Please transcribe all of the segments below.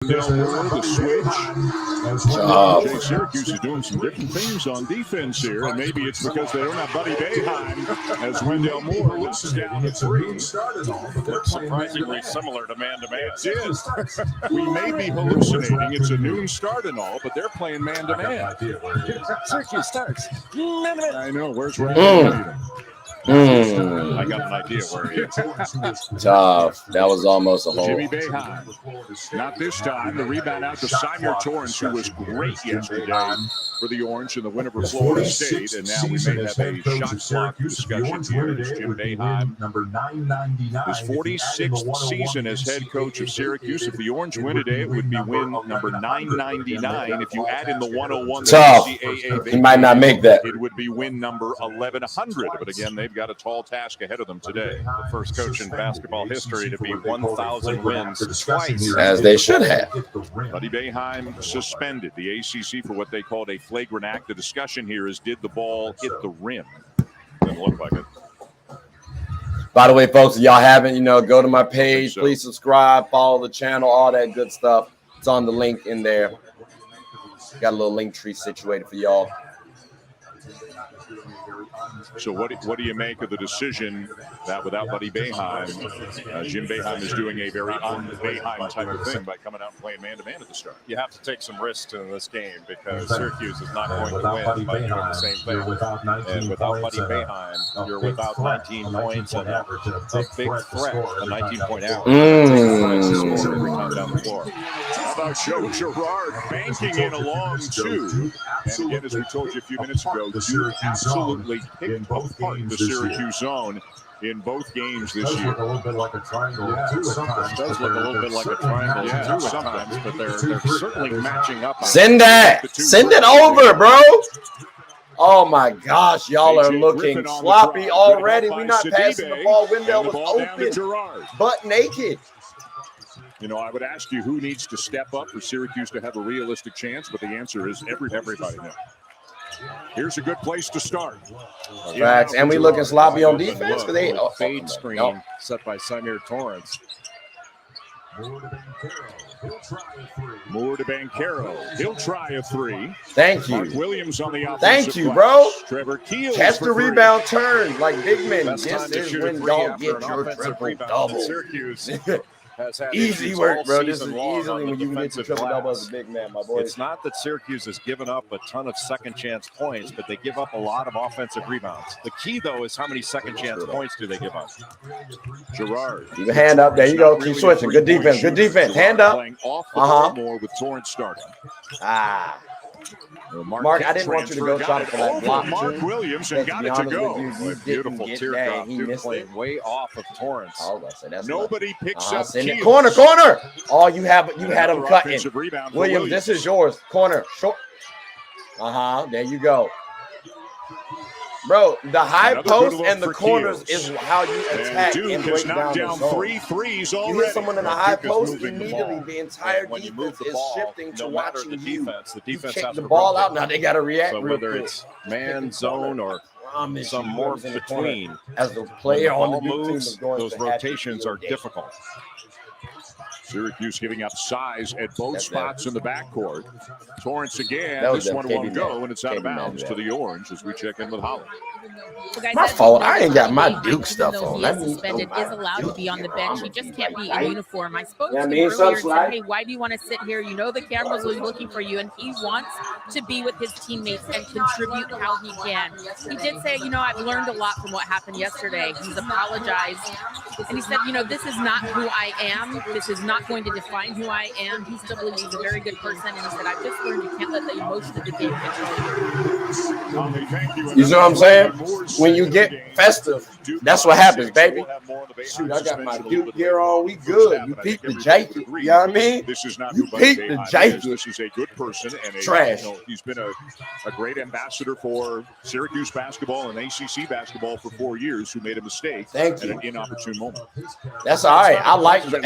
The switch. Syracuse is doing some different things on defense here, and maybe it's because they don't have Buddy Boeheim as Wendell Moore looks down at three. Surprisingly similar to man-to-man. We may be hallucinating. It's a noon start and all, but they're playing man-to-man. Syracuse starts man-to-man. I know. Where's Ryan? I got an idea where he is. Tough. That was almost a hole. Jimmy Boeheim. Not this time. The rebound out to Symir Torrance, who was great yesterday for the Orange in the win over Florida State. And now we may have a shot clock discussion here. As Jim Boeheim, his 46th season as head coach of Syracuse. If the Orange win today, it would be win number 999. If you add in the 101, tough. He might not make that. It would be win number 1100. But again, they've got a tall task ahead of them today. The first coach in basketball history to be 1,000 wins twice. As they should have. Buddy Boeheim suspended. The ACC for what they called a flagrant act. The discussion here is, did the ball hit the rim? Doesn't look like it. By the way, folks, if y'all haven't, go to my page. Please subscribe, follow the channel, all that good stuff. It's on the link in there. Got a little link tree situated for y'all. So what do you make of the decision that without Buddy Boeheim, Jim Boeheim is doing a very un-Boeheim type of thing by coming out and playing man-to-man at the start? You have to take some risks in this game because Syracuse is not going to win by doing the same thing. And without Buddy Boeheim, you're without 19 points and a big threat, a 19-point average. Every time down the floor. How about Joe Girard banking in a long two? And again, as we told you a few minutes ago, you absolutely picked apart the Syracuse zone in both games this year. It does look a little bit like a triangle, sometimes, but they're certainly matching up. Send that. Send it over, bro. Oh, my gosh. Y'all are looking sloppy already. We're not passing the ball. Wendell was open, butt naked. I would ask you who needs to step up for Syracuse to have a realistic chance, but the answer is everybody now. Here's a good place to start. Facts. And we looking sloppy on defense because they fade screen set by Symir Torrance. Moore to Banchero. He'll try a three. Thank you. Mark Williams on the offensive. Thank you, bro. Trevor Keels. Catch the rebound turn like big men. This is when y'all get your triple double. Syracuse has had easy work, bro. This is easily when you can get your triple double as a big man, my boy. It's not that Syracuse has given up a ton of second chance points, but they give up a lot of offensive rebounds. The key, though, is how many second chance points do they give up? Gerard. Keep your hand up. There you go. Keep switching. Good defense. Good defense. Hand up. More with Torrance starting. Mark, I didn't want you to go try for that block. Mark Williams and got it to go. Beautiful teardrop. He played way off of Torrance. Nobody picks up. Corner. Oh, you had him cutting. Williams, this is yours. Corner. Short. There you go. Bro, the high post and the corners is how you attack and break down the zone. 3 threes already. You hit someone in the high post, immediately the entire defense is shifting to watching you. The defense kick the ball out. Now they got to react. So whether it's man, zone, or some more between, as the player on the moves, those rotations are difficult. Syracuse giving up size at both spots in the backcourt. Torrance again. This one won't go, and it's out of bounds to the Orange as we check in with Holly. My fault. I ain't got my Duke stuff on. That means suspended is allowed to be on the bench. He just can't be in uniform. I spoke to him earlier and said, hey, why do you want to sit here? You know the cameras are looking for you, and he wants to be with his teammates and contribute how he can. He did say, I've learned a lot from what happened yesterday. He's apologized. And he said, this is not who I am. This is not going to define who I am. He still believes he's a very good person. And he said, I've just learned you can't let the emotion of the game control you. You know what I'm saying? When you get festive, that's what happens, baby. Shoot, I got my Duke gear on. We good. You peep the jacket. You know what I mean? This is not you peep the jacket. This is a good person and trash. He's been a great ambassador for Syracuse basketball and ACC basketball for 4 years. Who made a mistake at an inopportune moment. That's all right. I like the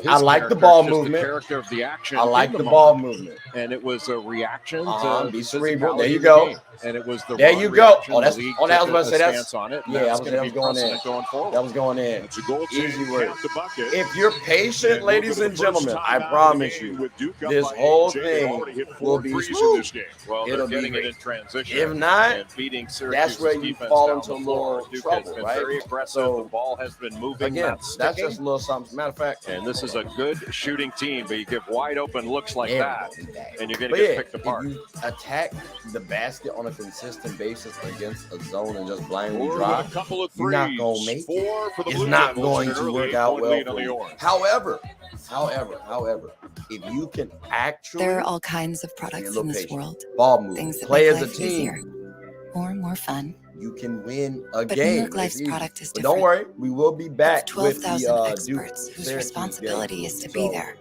I like the ball just movement. The character of the action. I like the ball movement. And it was a reaction to be cerebral. physicality There you of the go. game. And it was the There wrong you go. reaction. Oh, that's The league I was took about to say a that's stance on it. Yeah, I was going to be going in. Going forward. That was going in. It's a goal Easy to work. count the bucket. If you're patient, ladies and gentlemen, I promise you, this whole thing will be smooth. Well, It'll they're be getting it in great. transition. If not, and beating Syracuse's that's where you defense fall down into the a floor. little Duke trouble, has been right? very aggressive. So, the ball has been moving. Again, not that's sticking. just a little something. Matter of fact, And this is a good shooting team, but you give wide open looks like that, and you're going to but get yeah, picked apart. if you attack the basket on a consistent basis against a zone and just blindly Or drive, a couple of you're not threes. going to make it. 4 for the It's Blue not Devils, going and to an work early out 8-point well lead for on the you. Orange. However, if you can actually There are all kinds of products in this world. ball movement, Things that play make as a life team, easier or more fun. you can win a But game. New York Life's It's easy. product is But different. don't worry, we will be back It's with 12,000 the experts Duke whose Syracuse responsibility game. is to be there.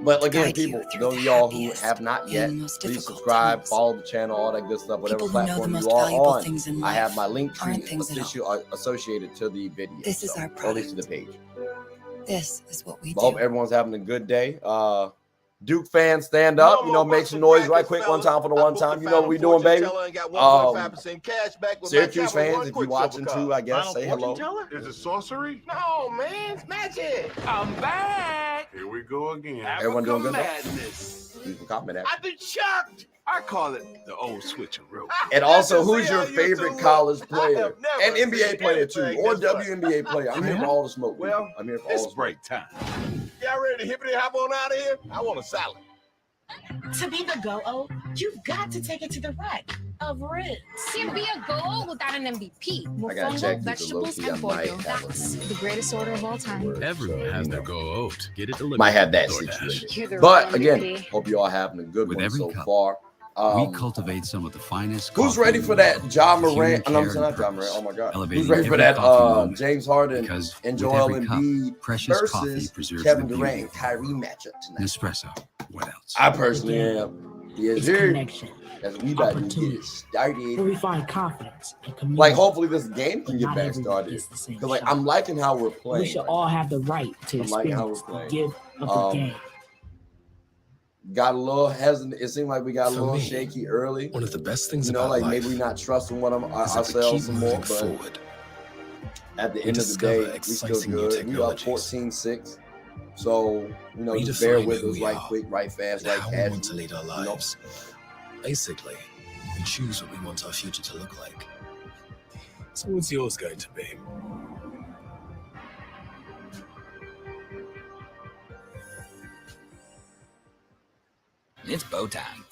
But again, guide you people, through those the of y'all who happiest have not yet, and most please difficult subscribe, times. follow the channel, all that good stuff, whatever People who know the platform most you are valuable on. things in I life have my link tree aren't things at all. associated to the video. This is our or at least to the product. page. This is what we I hope do. everyone's having a good day. Duke fans, stand up. Make some noise right quick. One time for the one time. You know what we doing, baby. Syracuse fans, if you're watching too, I guess, say hello. Is it sorcery? No, man, it's magic. I'm back. Here we go again. Everyone doing good? Madness. You can comment that. I've been shocked. I call it the old switcheroo. And also, who's your See how favorite YouTube college look. player? I have And never NBA seen player too, anything or this much. WNBA player. I'm here for all the smoke. Well, I'm here for all it's the smoke. break time. Y'all ready to hippity hop on out of here? I want a salad. To be the GOAT, you've got to take it to the rack of ribs. Can't be a GOAT without an MVP. I gotta check Mofongo, these low vegetables, key. I and might pollo. have That's the greatest order of all time. Everyone has their go-out. Get it delivered. might have that DoorDash. situation. But again, hope you all having a good With one every so cup, far. we cultivate some of the finest. Who's coffee ready in for the that world. John Human Morant? care I'm and not John purpose. Morant. Oh my God. Elevating Who's ready for every that coffee moment. James Harden Because and with Joel every cup, Embiid precious coffee versus preserves Kevin the Durant beauty. and Kyrie matchup tonight? Nespresso. What else? I personally am. Yes, It's sir. connection, As we about to get opportunity, it where started. we find confidence and community. Like, hopefully this game can But get not back everyone started. gets the same Because, like, shot. I'm liking how we're We playing. should right all now. have the right to I'm liking how experience we're the playing. gift of the game. Got a little hesitant. It seemed like we got a For little me, shaky early. One of the best things You know, about like life maybe we're not trusting one of is that we ourselves keep some more, moving but forward. at the We end of the discover day, we still exciting new good. We up technologies. 14-6. So, just bear Redefine with who us, we right are quick, right fast, and right how we want to casual. lead our You know? lives. Basically, we choose what we want our future to look like. So what's yours going to be? It's bow time.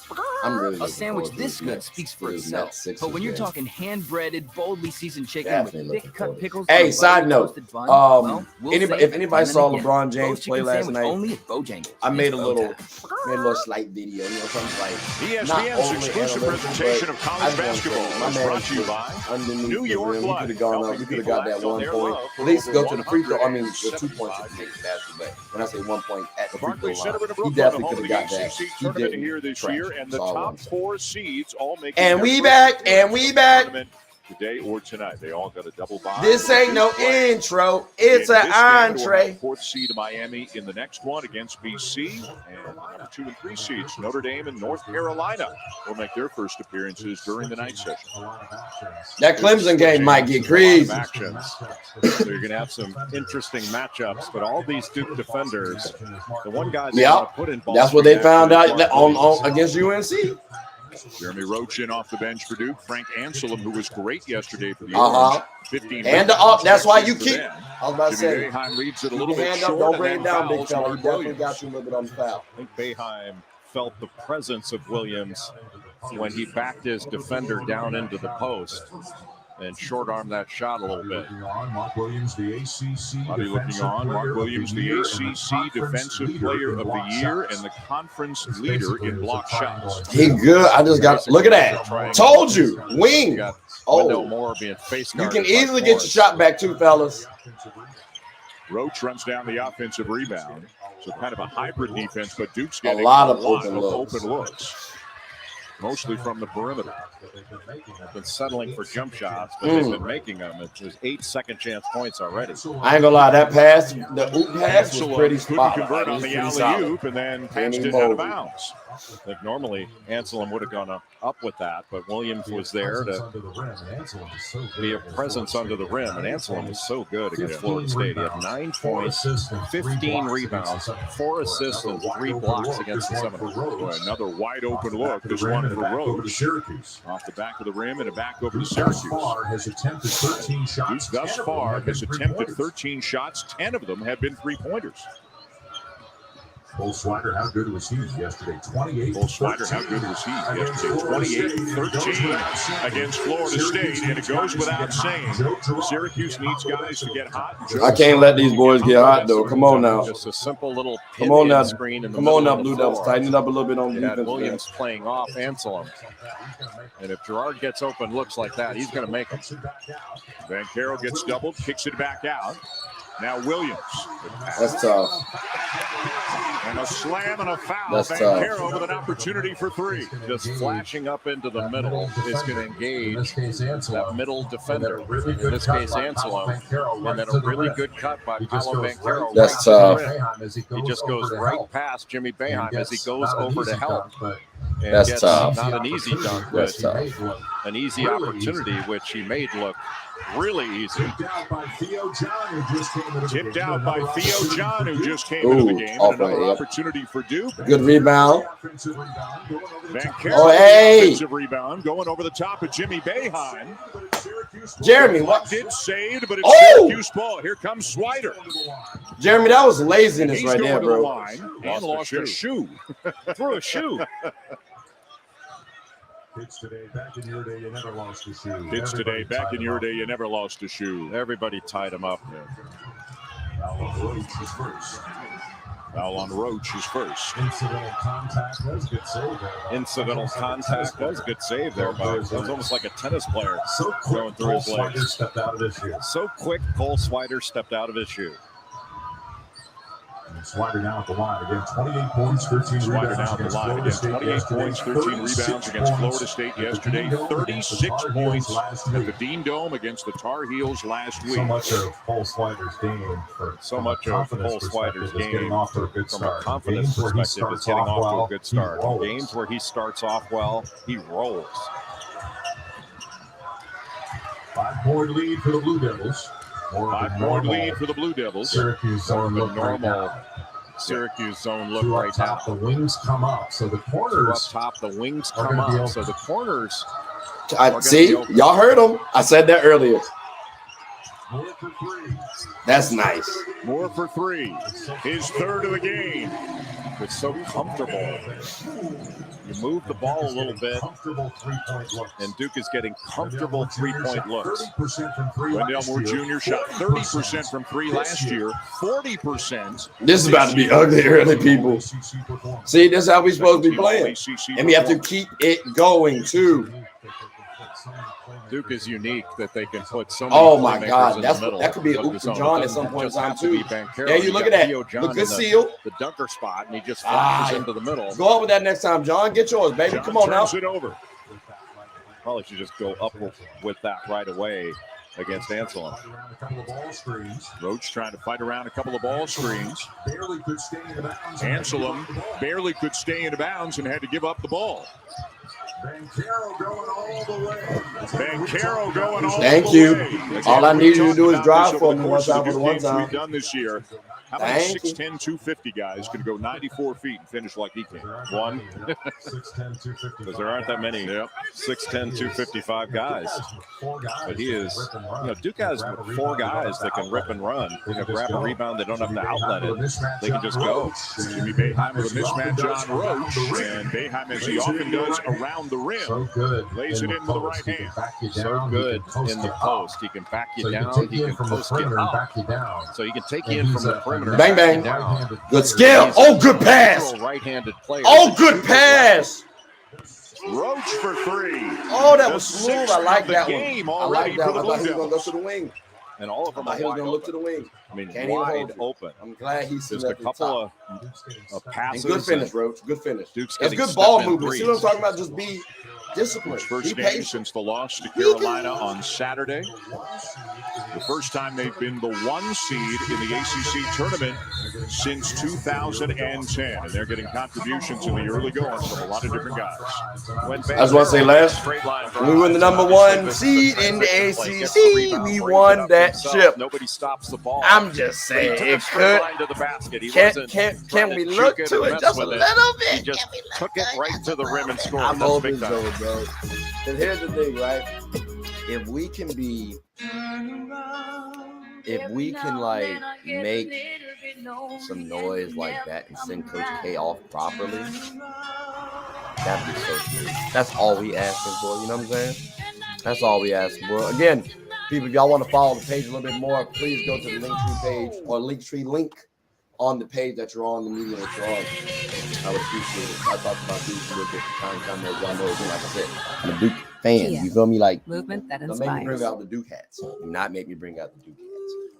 I'm really A looking sandwich forward to this good Nets- speaks for this itself. Nets Sixers But when you're game. talking hand-breaded, boldly seasoned chicken Definitely with looking thick forward cut to pickles, Hey, on side butter, note, toasted bun, well, we'll if save it anybody then saw and again. LeBron James Bo's play chicken last sandwich night, only at Bojangles. I made It's a bow little, time. slight video, something like ESPN's overly exclusive analytical, presentation but of I college just wanna say, basketball my is man brought to you was by underneath New the York rim. We Life, could have gone up. helping We could have people got that act on 1 their point. love for At least over go to the free throw. I mean, the 2 175 points if he makes the basket, but when I say 1 point at the free throw Barclays Center in line, he Brooklyn, definitely home could of have the got that. ACC He tournament didn't. here this Trash. year, and the That's all I'm top saying. 4 seeds all making And their we first back, appearance and we of the back. tournament today or tonight. They all got a double bye. This ain't no intro. It's In an this game, we'll entree. have 4th seed Miami in the next one against BC, and number 2 and 3 seeds Notre Dame and North Carolina will make their first appearances during the night session. That Clemson game might get crazy. Actions. So you're going to have some interesting matchups, but all these Duke defenders, the one guy they want to put in ball That's what they screen found action out is that on against UNC. Jeremy Roach in off the bench for Duke. Frank Anselm, who was great yesterday for the Uh-huh. Orange. 15 Hand up. That's why you for keep. them. I was about to Jimmy say. Boeheim leads it a Keep little your bit hand up. short. Don't and bring then it down, big fouls fella. He Mark definitely Williams. got you a little bit on foul. I think Boeheim felt the presence of Williams when he backed his defender down into the post and short-armed that shot a little bit. Mark Williams, the ACC Bobby looking on. Mark Williams, the ACC Defensive Player of the Year and the conference leader in block shots. He good. I just got look at that. Told you, wing. Wendell Moore being face You guarded can by easily get your Morris. shot back too, fellas. Roach runs down the offensive rebound. So kind of a hybrid defense, but Duke's A getting lot of open looks. open looks. mostly from the perimeter. Been settling for jump shots, but they've been making them. There's 8 second chance points already. I ain't gonna lie, that pass, the oop pass was pretty spot. Couldn't convert on the alley-oop and then passed it out of bounds. I think normally Anselm would have gone up with that, but Williams was there to be a presence under the rim, and Anselm was so good against Florida State. He had 9 points, 15 rebounds, 4 assists, and 3 blocks against the Seminoles. Boy, another wide-open look. This one for Roach. Off the back of the rim and back over to Syracuse. Thus far has attempted 13 shots. 10 of them have been three-pointers. Cole Swider, how good was he yesterday? 28. Cole Swider, how good was he yesterday? 28-13 against Florida State, and it goes without saying. Syracuse needs guys to get hot. I can't let these boys get hot, though. Come on now. Just a simple little come on now. Screen in the come on now, Blue Devils. Tighten it up a little bit on defense. Williams playing off Anselm. And if Gerard gets open looks like that, he's going to make them. Van Caro gets doubled, kicks it back out. Now Williams. That's tough. And a slam and a foul. That's Van tough. Caro with an opportunity for 3. Just flashing up into the middle is going to engage that middle defender. In this case, Anselm. And then a really good cut by Paolo Van Caro. That's tough. He just goes right past Jimmy Boeheim as he goes over to help. And that's tough. Not an easy dunk, but an easy opportunity, which he made look really easy. Tipped out by Theo John, who just came into the game. And another opportunity for Duke. Good rebound. Van Caro, offensive rebound, going over the top of Jimmy Boeheim. Jeremy, what? Did saved, but it's Syracuse ball. Here comes Swider. Jeremy, that was laziness right there, bro. And lost a shoe. Threw a shoe. Kids today, back in your day, you never lost a shoe. Kids today, back in your day, you never lost a shoe. Everybody tied him up. Foul on Roach is first. Incidental contact. That was a good save there. Incidental contact. That was a good save there, but it was almost like a tennis player going through his legs. So quick, Cole Swider stepped out of his shoe. Swider now at the line again. 28 points, 13 rebounds against Florida State. 28 points, 13 rebounds against Florida State yesterday. 36 points at the Dean Dome against the Tar Heels last week. So much of Cole Swider's game, so much of Cole Swider's game getting off to a good from start. a confidence perspective is getting off to a good start. Games where he starts off well, he rolls. 5-point lead for the Blue Devils. 5-point lead for the Blue Devils. Syracuse zone look right now. Syracuse zone look right now. The wings come up, so the corners up top. The wings come up, so the corners. See, y'all heard him. I said that earlier. That's nice. More for 3. His third of the game. It's so comfortable. You move the ball a little bit, and Duke is getting comfortable three-point looks. Wendell Moore Jr. shot 30% from 3 last year, 40%. This is about to be ugly early, people. See, this is how we supposed to be playing. And we have to keep it going, too. Duke is unique that they can put so many my God, that could be a Oop for John at some point in time too. Yeah, you look at that. Look good seal. The dunker spot, and he just flashes into the middle. Go up with that next time, John. Get yours, baby. John Come on now. It over. Probably should just go up with that right away against Anselm. Roach trying to fight around a couple of ball screens. Anselm barely could stay in bounds and had to give up the ball. Van Caro going all the way. Thank you. All I need you to do is drive for me one time for the one time. We've done this year. How about a 6'10", 250 guys can go 94 feet and finish like he can? One. Because there aren't that many 6'10", 255 guys. But he is, Duke has 4 guys that can rip and run. They can grab a rebound. They don't have to outlet it. They can just go. Jimmy Boeheim with a mismatch on Roach. And Boeheim, as he often does, around the rim. So good. Lays it in with the right hand. So good in the post. He can back you down. He can post you up. So he can take you in from the perimeter. Bang, bang. Good skill. Oh, good pass. Right-handed player. Oh, good pass. Roach for 3. Oh, that was smooth. I like that one. I like that one. I thought he was going to go to the wing. And all of them I are he was wide gonna open. look to the wing. I mean, Can't even hold wide it. open. I'm glad he's Just a couple of passes. And good finish, Roach. Good finish. Duke's That's getting good ball step-in movement. See what I'm talking about? Just be disciplined. First Be game patient. since the loss to Carolina on Saturday. The first time they've been the 1 seed in the ACC tournament since 2010. And they're getting contributions in the early going from a lot of different guys. I just want to say, last we were the number 1 seed in the ACC. We won that ship. Nobody stops the ball. I'm just saying it could. To the basket. He Can we look to it just a little bit? He just took it right to the rim and scored. I'm That's hoping big time. so, bro. Because here's the thing, right? If we can like make some noise like that and send Coach K off properly, that'd be so good. That's all we asking for. You know what I'm saying? That's all we asking for. Again, people, if y'all want to follow the page a little bit more, please go to the Linktree page or Linktree link on the page that you're on, the media that you're on. I would appreciate it. I talked about Duke a little bit from time to time. As y'all know, again, like I said, I'm a Duke fan. You feel me? Like, Movement that don't make me bring inspires. out the Duke hats. Do not make me bring out the Duke hats.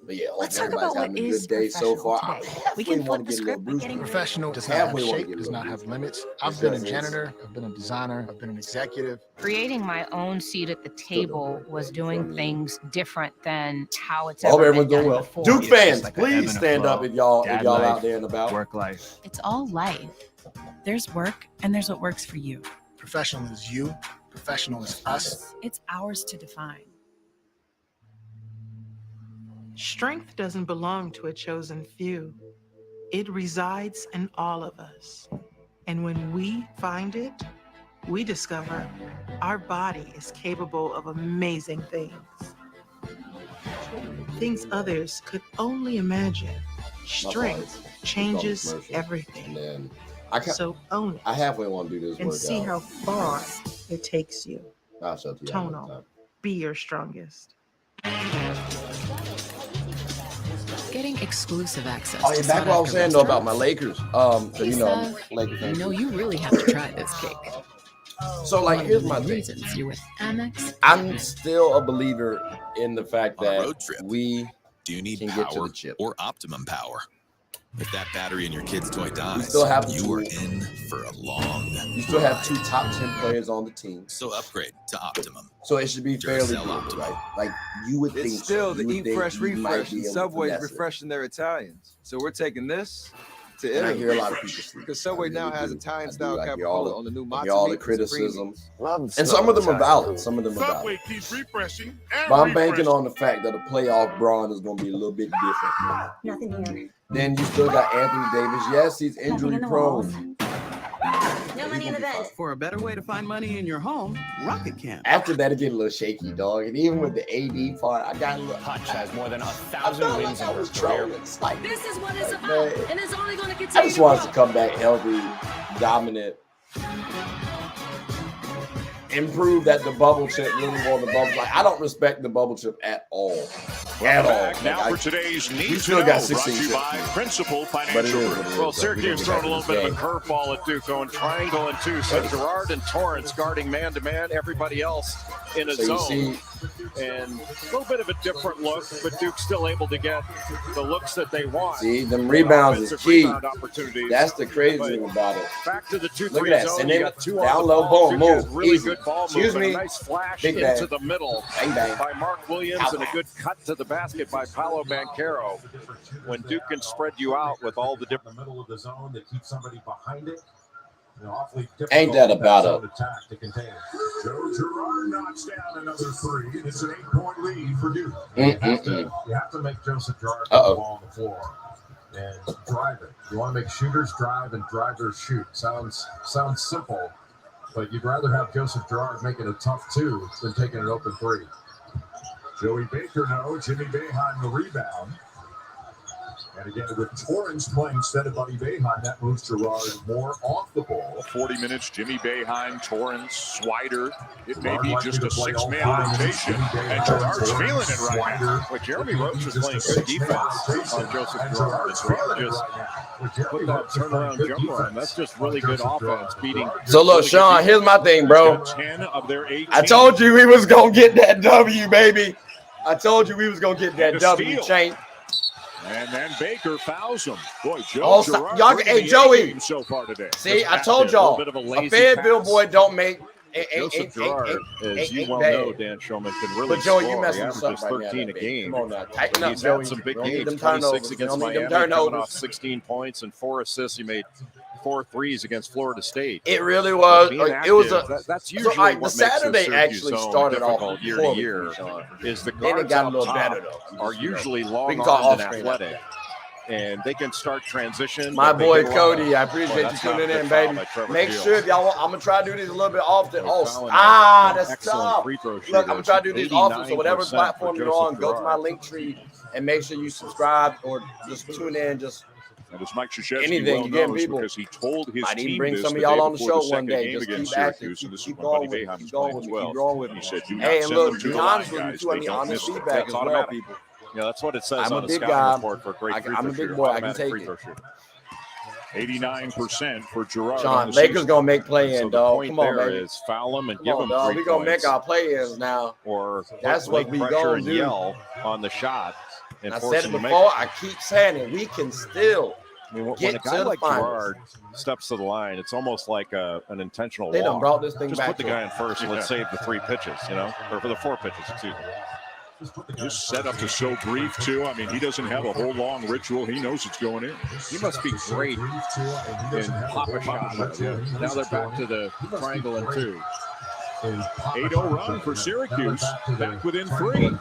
But yeah, Let's hope talk about everybody's what having a is good day so far. professional I today. We can want flip to the get a little script by Bruce. getting Professional does not have Halfway want to shape, get a does little not have Bruce. limits. I've been a janitor, I've been a designer, I've been an executive. Creating my own seat at the table was doing things different than how it's I hope ever been everyone's doing done well. before. Duke It's fans, just like a ebb please and a stand flow. up if y'all Dad out life, there and about. Work life. It's all life. There's work and there's what works for you. Professional is you, professional is us. It's ours to define. Strength doesn't belong to a chosen few. It resides in all of us. And when we find it, we discover our body is capable of amazing things. Things others could only imagine. Strength changes everything. So own it I halfway want to do this and workout. see how far it takes you. I'll show it to you. Tonal, be your strongest. Getting exclusive access. Oh, yeah, to back what I was sought-after saying though about my restaurants. Lakers. So Hey, you know, I'm Seth, Lakers fan. No, you really have to try this cake. So like, One here's of the my main thing. reasons you're with Amex. I'm still a believer in the fact On a that road trip, we do you need can get to power the chip. or optimum power? If that battery in your kid's toy dies, still have you are in for a long You still have 2 top 10 players on the team. So upgrade to Optimum. So it should be fairly Duracell good, Optimum. right? Like you would think. It's still so. the You would Eat think Fresh you might refresh. be And able to Subway's finesse it. refreshing their Italians. So we're taking this to And I Italy. hear a lot of people sleep. Because Subway I now really has do. Italian I style do. I hear all capicola the- on the new I matzo hear all the meat and supreme criticisms. meats. And some of them are valid. Some of them are valid. Subway keeps refreshing. And But I'm banking refreshing. on the fact that a playoff Braun is going to be a little bit different. Nothing here. Then you still got Anthony Davis. Yes, he's injury in the prone. No money in the bank. For a better way to find money in your home, Rocket Camp. After that, it get a little shaky, dog. And even with the AD part, I got a little. Hutch has more than I 1,000 felt wins like I in was his career. trolling. It's like, This is what it's like, about, man, and it's only going to I continue. just wanted to come back healthy, dominant, improve that the bubble chip really won the bubble. Like I don't respect the bubble chip at all. At all. Back now Like, for today's Need we to still Know, got brought to 16 you by chips. Principal But it Financial is Group. what it is. Well, though. We Syracuse get throwing back a to little this bit of a game. curveball at Duke, going triangle and 2. So Gerard and Torrance guarding man-to-man, everybody else in a So you zone. see, And a little bit of a different look, but Duke's still able to get the looks that they want. see, them rebounds is Offensive key. rebound opportunities. That's the crazy thing about it. Back to the Look 2-3 at that. zone. Send You it got 2 down on the low, ball. boom, Duke has move. really Easy. good ball Excuse movement. me. A nice flash Big into bang. the middle Bang, bang. by Mark Williams Out. and a good cut to the basket by Paolo Banchero. When Duke can spread you out with all the different. In the middle of the zone that keeps somebody behind it. You know, awfully Ain't that difficult about zone it? attack to contain. Joe Girard knocks down another 3. It's an 8-point lead for Duke. You have to make Joseph Girard put the ball on the floor and drive it. You want to make shooters drive and drivers shoot. Sounds simple, but you'd rather have Joseph Girard making a tough 2 than taking an open 3. Joey Baker, no. Jimmy Boeheim the rebound. And again, with Torrance playing instead of Buddy Boeheim, that moves Girard more off the ball. 40 minutes, Jimmy Boeheim, Torrance, Swider. It may be Likely just to a play all 6-man 4 minutes. rotation, Jimmy and Boeheim, Gerard's Torrance, feeling it right now. But Jeremy Roach is Just a playing good 6-man defense rotation. on Joseph And Girard. Gerard's As well feeling it just right now. With Jeremy put that Roach playing turnaround good jumper on. defense That's just on really good Joseph offense, Girard. beating. So look, Sean, here's my thing, bro. He's got 10 of their 18. I told you we was gonna get that W, baby. I told you we was gonna get that W chain. And then Baker fouls him. Boy, Joe Girard y'all, hey Joey. So far today. See, I told y'all, a Fayetteville boy don't make. Joseph Girard, as you well know, Dan Shulman, can really but Joey, score. you messing He us averages up right 13 now, a game. Come on now, tighten up, He's Joey. had some big Don't need games. them 26 turnovers. against Don't need them Miami, coming turnovers. off 16 points and 4 assists. He made 4 threes against Florida State. It really was. It was that's usually so, what the Saturday makes actually started off difficult year to year. Is the then it guards got a up little top better though. are usually long-armed and athletic, and they can start transition. My boy Cody, I appreciate you tuning in, baby. Make sure if y'all want, I'm gonna try to do these a little bit often. That's tough. Look, I'm gonna try to do these often. So whatever platform you're on, go to my link tree and make sure you subscribe or just tune in. Just and as Mike Krzyzewski anything you get, people. Because he told his team bring this some of the y'all on the day before show one day. game Just against keep active. Syracuse, and this is Keep when going Buddy with Boeheim keep is going playing with as me. well. Keep going with He me. said, "Do not Hey, and send look, them to be the honest line, with you guys. too. I They need don't honest miss it." feedback as well, people. Yeah, that's what it says I'm on a the big scouting guy. report for a great free I'm a throw big boy. I can automatic take free it. throw shooter. 89% for Girard. John, Lakers gonna make play-in, dog. Come on, baby. Is foul him and Come give on, him dog. 3 We gonna points, make our play-ins now. or That's what late we pressure gonna and do. yell on the shot. And I force said it him to make before. I keep saying it. We can still when get a guy to the like finals. Girard steps to the line, it's almost like an intentional They done walk. brought this thing Just back put the to guy him. in first and let's save the 3 pitches, or for the 4 pitches, excuse me. This setup is so brief, too. I mean, he doesn't have a whole long ritual. He knows it's going in. He must be great in pop-a shot. Now they're back to the triangle and 2. 8-0 run for Syracuse. Back within 3.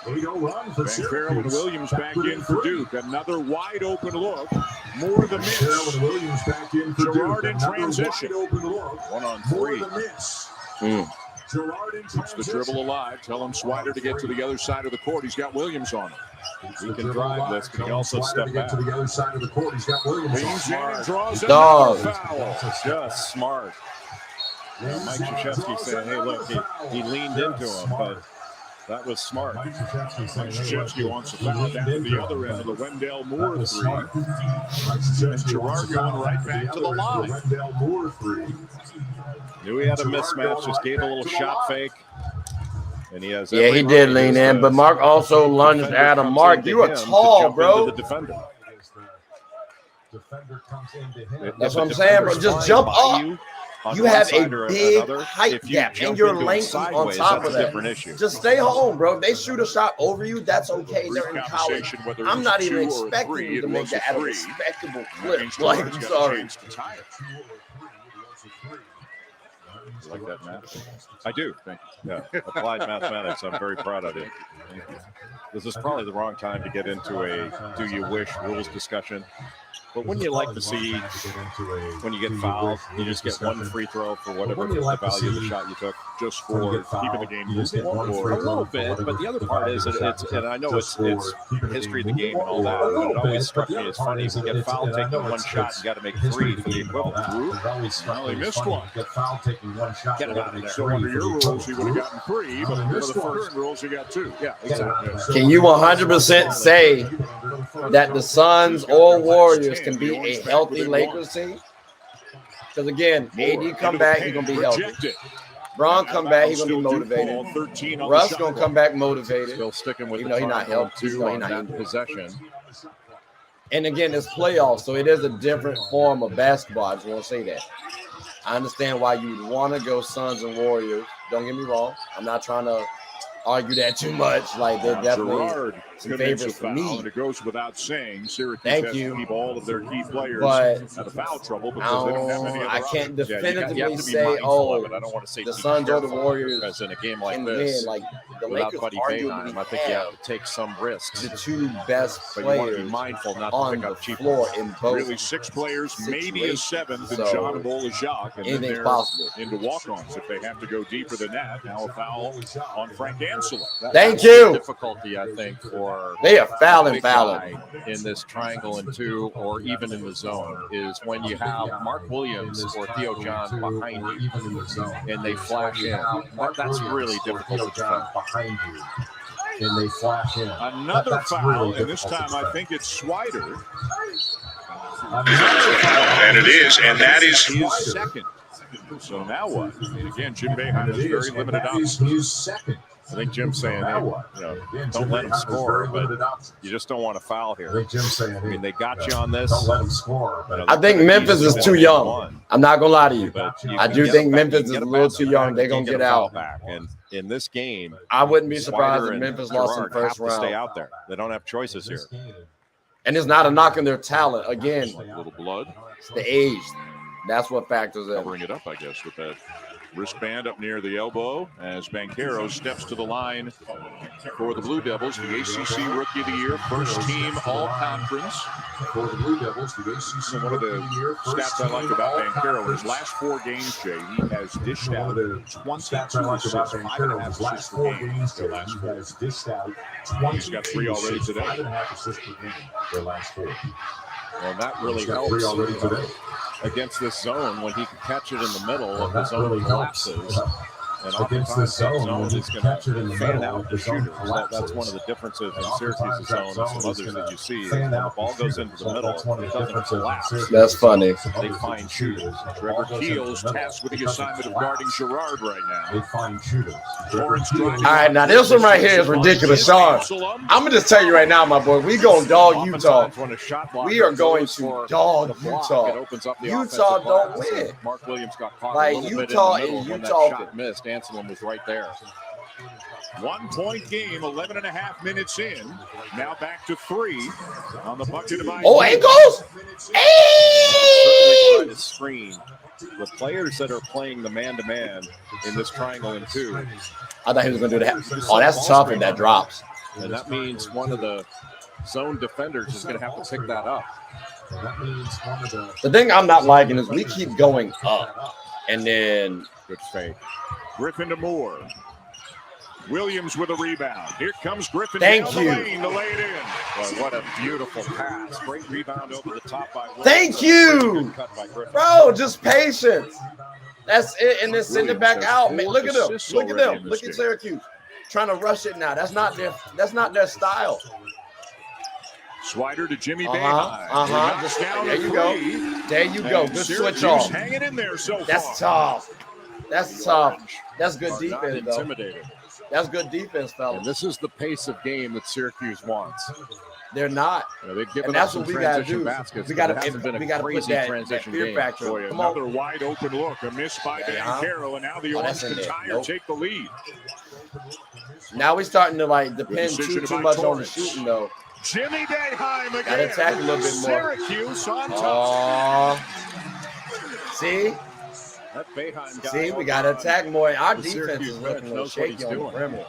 8-0 run for Van Farrell and Williams back in for Duke. Another wide open look. More the miss. Farrell and Williams back in for Girard Duke. in transition. Open look. 1-on-3. More the miss. Girard in keeps the dribble alive. Tell him Swider to get to the other side of the court. He's got Williams on him. He can drive this, but he also step back. To the other side of the court. He's got Williams Leans in and draws Dog. another foul. Just smart. Mike Krzyzewski saying, hey, look, he leaned into him, but that was smart. Mike Krzyzewski wants to foul down to the other end of the Wendell Moore 3. And Girard going right back to the line. Wendell Moore 3. Knew he had a mismatch, just gave a little shot fake. And he has Yeah, he did lean in, but Mark also lunged at him. Mark, you are tall, bro. The defender. That's what I'm saying, bro. Just jump up. You have a big height gap, and you're lengthy on top of that. Just stay home, bro. If they shoot a shot over you, that's okay. They're in college. I'm not even expecting you to make that at a respectable clip. Like, I'm sorry. You like that math? I do. Thank you. Yeah, applied mathematics. I'm very proud of it. This is probably the wrong time to get into a do you wish rules discussion. But wouldn't you like to see when you get fouled, you just get 1 free throw for whatever the value of the shot you took, just for keeping the game moving? Or a little bit, but the other part is it's and I know it's history of the game and all that, but it always struck me as funny. If you get fouled taking 1 shot, you got to make 3 for the equivalent. Well, he missed one. Get it out of there. So under your rules, he would have gotten 3, but under the current rules, he got 2. Yeah, exactly. Can you 100% say that the Suns or Warriors can be a healthy Lakers team? Because again, AD come back, he's gonna be healthy. Bron come back, he's gonna be motivated. Russ gonna come back motivated. Still sticking with he's not healthy. He's not possession. And again, it's playoffs, so it is a different form of basketball. I just want to say that. I understand why you'd want to go Suns and Warriors. Don't get me wrong. I'm not trying to argue that too much. Like, they're definitely some favorites for me. And it goes without saying, Syracuse Thank has you. to keep all of their key players But out of foul trouble because they don't have any other I can't options. definitively say, oh, I don't want to say the Suns or the Warriors because in a game like can this, win. Like, the without Lakers Buddy arguably Boeheim, I think you have to take some risks. the 2 best But you want to be players mindful not to on pick the up cheap floor in both. Really 6 players, maybe a 7th, and So, John Bolajak, and then anything's they're possible. into walk-ons if they have to go deeper than that. Now a foul on Frank Ansela. Thank That's you. the difficulty, I think, for They are fouling. in this triangle and 2 or even in the zone is when you have Mark Williams or Theo John behind you and they flash in. That's really difficult to defend. Behind you. And they flash in. Another foul, and this time I think it's Swider. And it is, and that is his second. So now what? I mean, again, Jim Boeheim has very limited options. He's second. I think Jim's saying, hey, don't let him score, but you just don't want to foul here. I think Jim's saying, I mean, they got you on this. Don't let him score. But I think Memphis is too young. I'm not gonna lie to you. I do think Memphis is a little too young. They're gonna get out. And in this game, I wouldn't be surprised if Memphis lost in the first have to stay round. out there. They don't have choices here. And it's not a knock on their talent. Again, A little blood. it's the age. That's what factors in. Covering it up, I guess, with that wristband up near the elbow as Banchero steps to the line for the Blue Devils, the ACC Rookie of the Year, first team All-Conference. For the Blue Devils, the ACC One of the stats I like about Banchero, in his last 4 games, Jay, he has dished out 22 assists, 5.5 assists per game. He's got 3 already today. 5.5 assists per game their last 4. Well, that really He's got 3 helps already today. against this zone when he can catch it in the middle of the That zone really helps. collapses. And Against oftentimes this zone, that when zone you is going catch it in to the fan middle out of the the zone shooters. That's one of the differences in Syracuse's zone and some others that you see. Is when the ball goes into the middle, it doesn't collapse. That's funny. They find shooters. Trevor Keel's tasked with the assignment of guarding Gerard right now. They find shooters. All right, now this one right here is ridiculous, Sean. I'm gonna just tell you right now, my boy, we gonna dog Utah. We are going to dog Utah. Utah don't win. Mark Williams got caught Like, a little bit Utah in the middle is when Utah. that shot missed. Anselm was right there. 1-point game, 11.5 minutes in. Now back to 3 on the bucket of IU. Oh, ankles! Certainly trying to screen the players that are playing the man-to-man in this triangle in 2. I thought he was gonna do that. Oh, that's tough if that drops. And that means one of the zone defenders is going to have to pick that up. The thing I'm not liking is we keep going up, and then good fake. Griffin to Moore. Williams with a rebound. Here comes Griffin Thank down you. the lane to lay it in. Boy, what a beautiful pass. Great rebound over the top by Williams. Thank you, Good cut by Griffin. bro. Just patience. That's it, and then send it back out. Man, look at them. assists Look at already them. in Look this at game. Syracuse trying to rush it now. That's not their style. Swider to Jimmy Uh-huh. Boeheim. Uh-huh. Knocks down There a you go. three. There you go. And Good Syracuse switch off. hanging in there so That's far. tough. That's tough. That's good Are not defense, though. intimidated. That's good defense, And fellas. this is the pace of game that Syracuse wants. They're not. You know, they've given And that's up some what we gotta transition do. baskets. We gotta but it hasn't been a put crazy that transition fear game. factor. Boy, Come another on. wide open look. A miss by Banchero, and now the Oh, Orange that's in can there. tie or Nope. take the lead. Now we're starting to like depend decision too by much on the Torrance. shooting, though. Jimmy Boeheim again. Gotta attack a little bit more. Syracuse on top. See? That Boeheim guy. See, we gotta attack more. Our The defense Syracuse is looking a bench little knows what shaky he's on the doing. perimeter.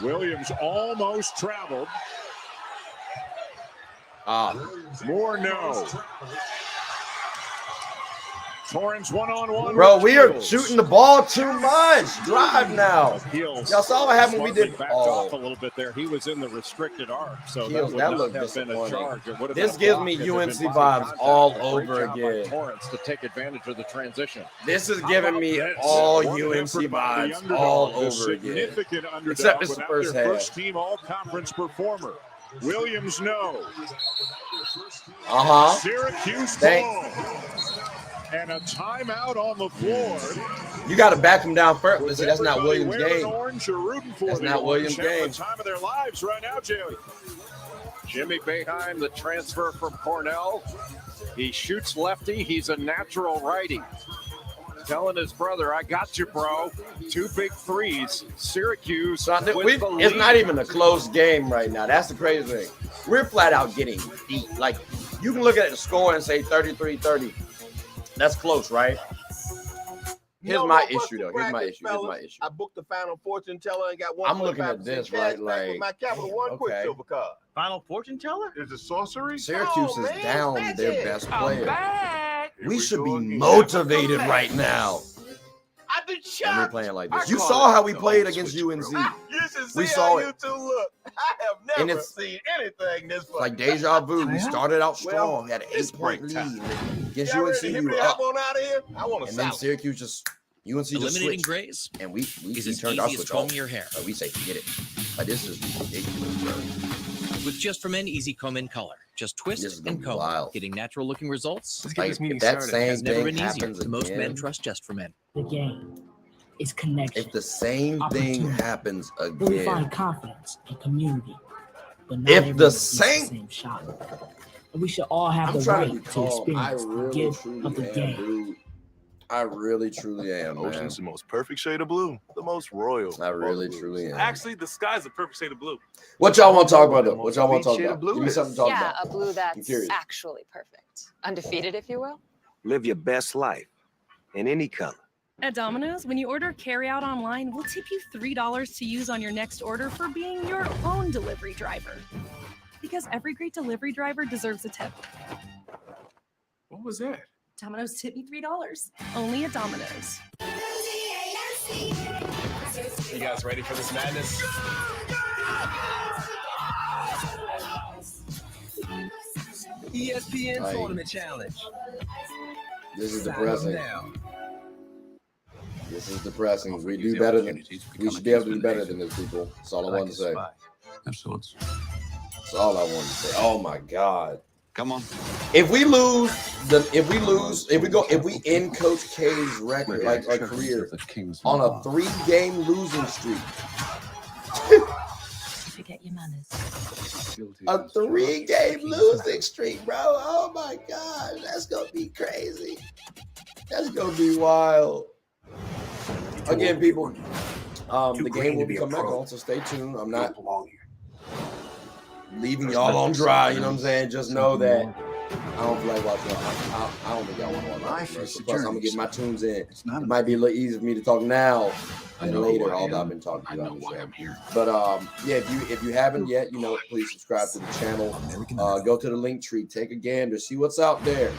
Williams almost traveled. Moore, no. Torrance one-on-one. Bro, with we are Keels. shooting the ball too much. Drive now. Keels Y'all saw what happened when we smartly did. backed off a little bit there. He was in the restricted arc, so Keels, that would that not looked have been a disappointing. charge. It would have This been a gives block me if it had UNC been body vibes contact. all A great over job by again. Torrance to take advantage of the transition. This is giving me all UNC vibes all over again. Significant underdog Except it's the without first their half. first team all-conference performer. Williams, no. Syracuse ball. And a timeout on the floor. You got to back him down first. Listen, that's not Everybody Williams' wearing game. Orange, you're rooting for That's the not Orange. Williams' Having game. the time of their lives right now, Jerry. Jimmy Boeheim, the transfer from Cornell. He shoots lefty. He's a natural righty. Telling his brother, I got you, bro. 2 big threes. Syracuse with the lead. It's not even a close game right now. That's the crazy thing. We're flat out getting beat. Like, you can look at the score and say 33-30. That's close, right? Here's my issue, though. Here's my issue. I booked the final fortune teller and got one. I'm looking at this, right? Like, my Capital One quick okay. silver card. Final fortune teller? Is it sorcery? Syracuse is man, down that's their it. best I'm player. back. We should be motivated right now. I've been And we're shot. playing like this. You saw how we played against UNC. You should see We how saw you it. two look. I have And never it's seen anything this fun. Like deja vu. We started out Well, strong. We had an it's 8-point break lead. time. Against Y'all UNC, ready to we hit were me up. hop on out of here? I want a And then salad. Syracuse just UNC just Eliminating switched. grays And we is as turned easy our as switch combing off. your hair. Like, we say forget it. Like, this is ridiculous, bro. With Just for Men Easy Comb in Color. Just twist and comb. Wild. Getting natural looking results. Let's get this meeting started. Has never been easier. Most men trust Just for Men. The game is connection. If the same thing happens We find again, confidence and community. But not if everyone the gets same shot. And we should all have the right to experience the gift of the game. dude. I really, truly am, man. Ocean's the most perfect shade of blue, the most royal. I really, truly am. Actually, the sky's a perfect shade of blue. What y'all want to talk about, though? What y'all want to talk about? Give me something to talk Yeah, about. a blue that's curious. actually perfect. Undefeated, if you will. Live your best life in any color. At Domino's, when you order carryout online, we'll tip you $3 to use on your next order for being your own delivery driver. Because every great delivery driver deserves a tip. What was that? Domino's tip me $3. Only at Domino's. You guys ready for this madness? ESPN Aye. Tournament Challenge. This is Sign up depressing. now. This is depressing. We do better than we should be able to do better than this, people. That's all I wanted to say. Absolutely. That's all I wanted to say. Oh my God. Come on. If we end Coach K's record, like our career, on a 3-game losing streak. Forget your manners. A 3-game losing streak, bro. Oh my God. That's gonna be crazy. That's gonna be wild. Again, people, the game will be coming back on, so stay tuned. I'm not leaving y'all on dry, you know what I'm saying? Just know that I don't feel like watching. I don't think y'all want to watch live. Plus, I'm gonna get my tunes in. It might be a little easier for me to talk now than later. Although I've been talking about why I'm here. But yeah, if you haven't yet, please subscribe to the channel. Go to the link tree, take a gander, see what's out there.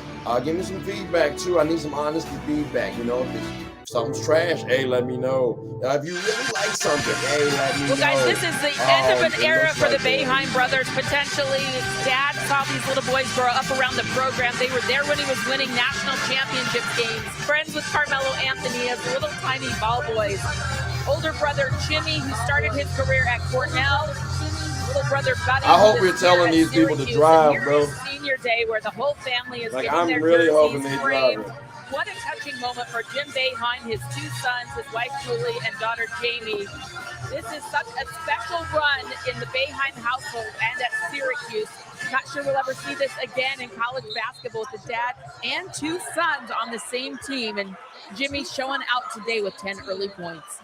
Give me some feedback too. I need some honest feedback. If something's trash, hey, let me know. If you really like something, hey, let me know. Well, guys, this is the end of an era for the Boeheim brothers. Potentially, Dad saw these little boys grow up around the program. They were there when he was winning national championship games. Friends with Carmelo Anthony as little tiny ball boys. Older brother Jimmy, who started his career at Cornell. Little brother Buddy. I hope we're telling these people to drive, bro. Senior day, where the whole family is getting I'm their really jerseys hoping they framed. drive. What a touching moment for Jim Boeheim, his 2 sons, his wife Julie, and daughter Jamie. This is such a special run in the Boeheim household and at Syracuse. Not sure we'll ever see this again in college basketball with the dad and 2 sons on the same team. And Jimmy showing out today with 10 early points.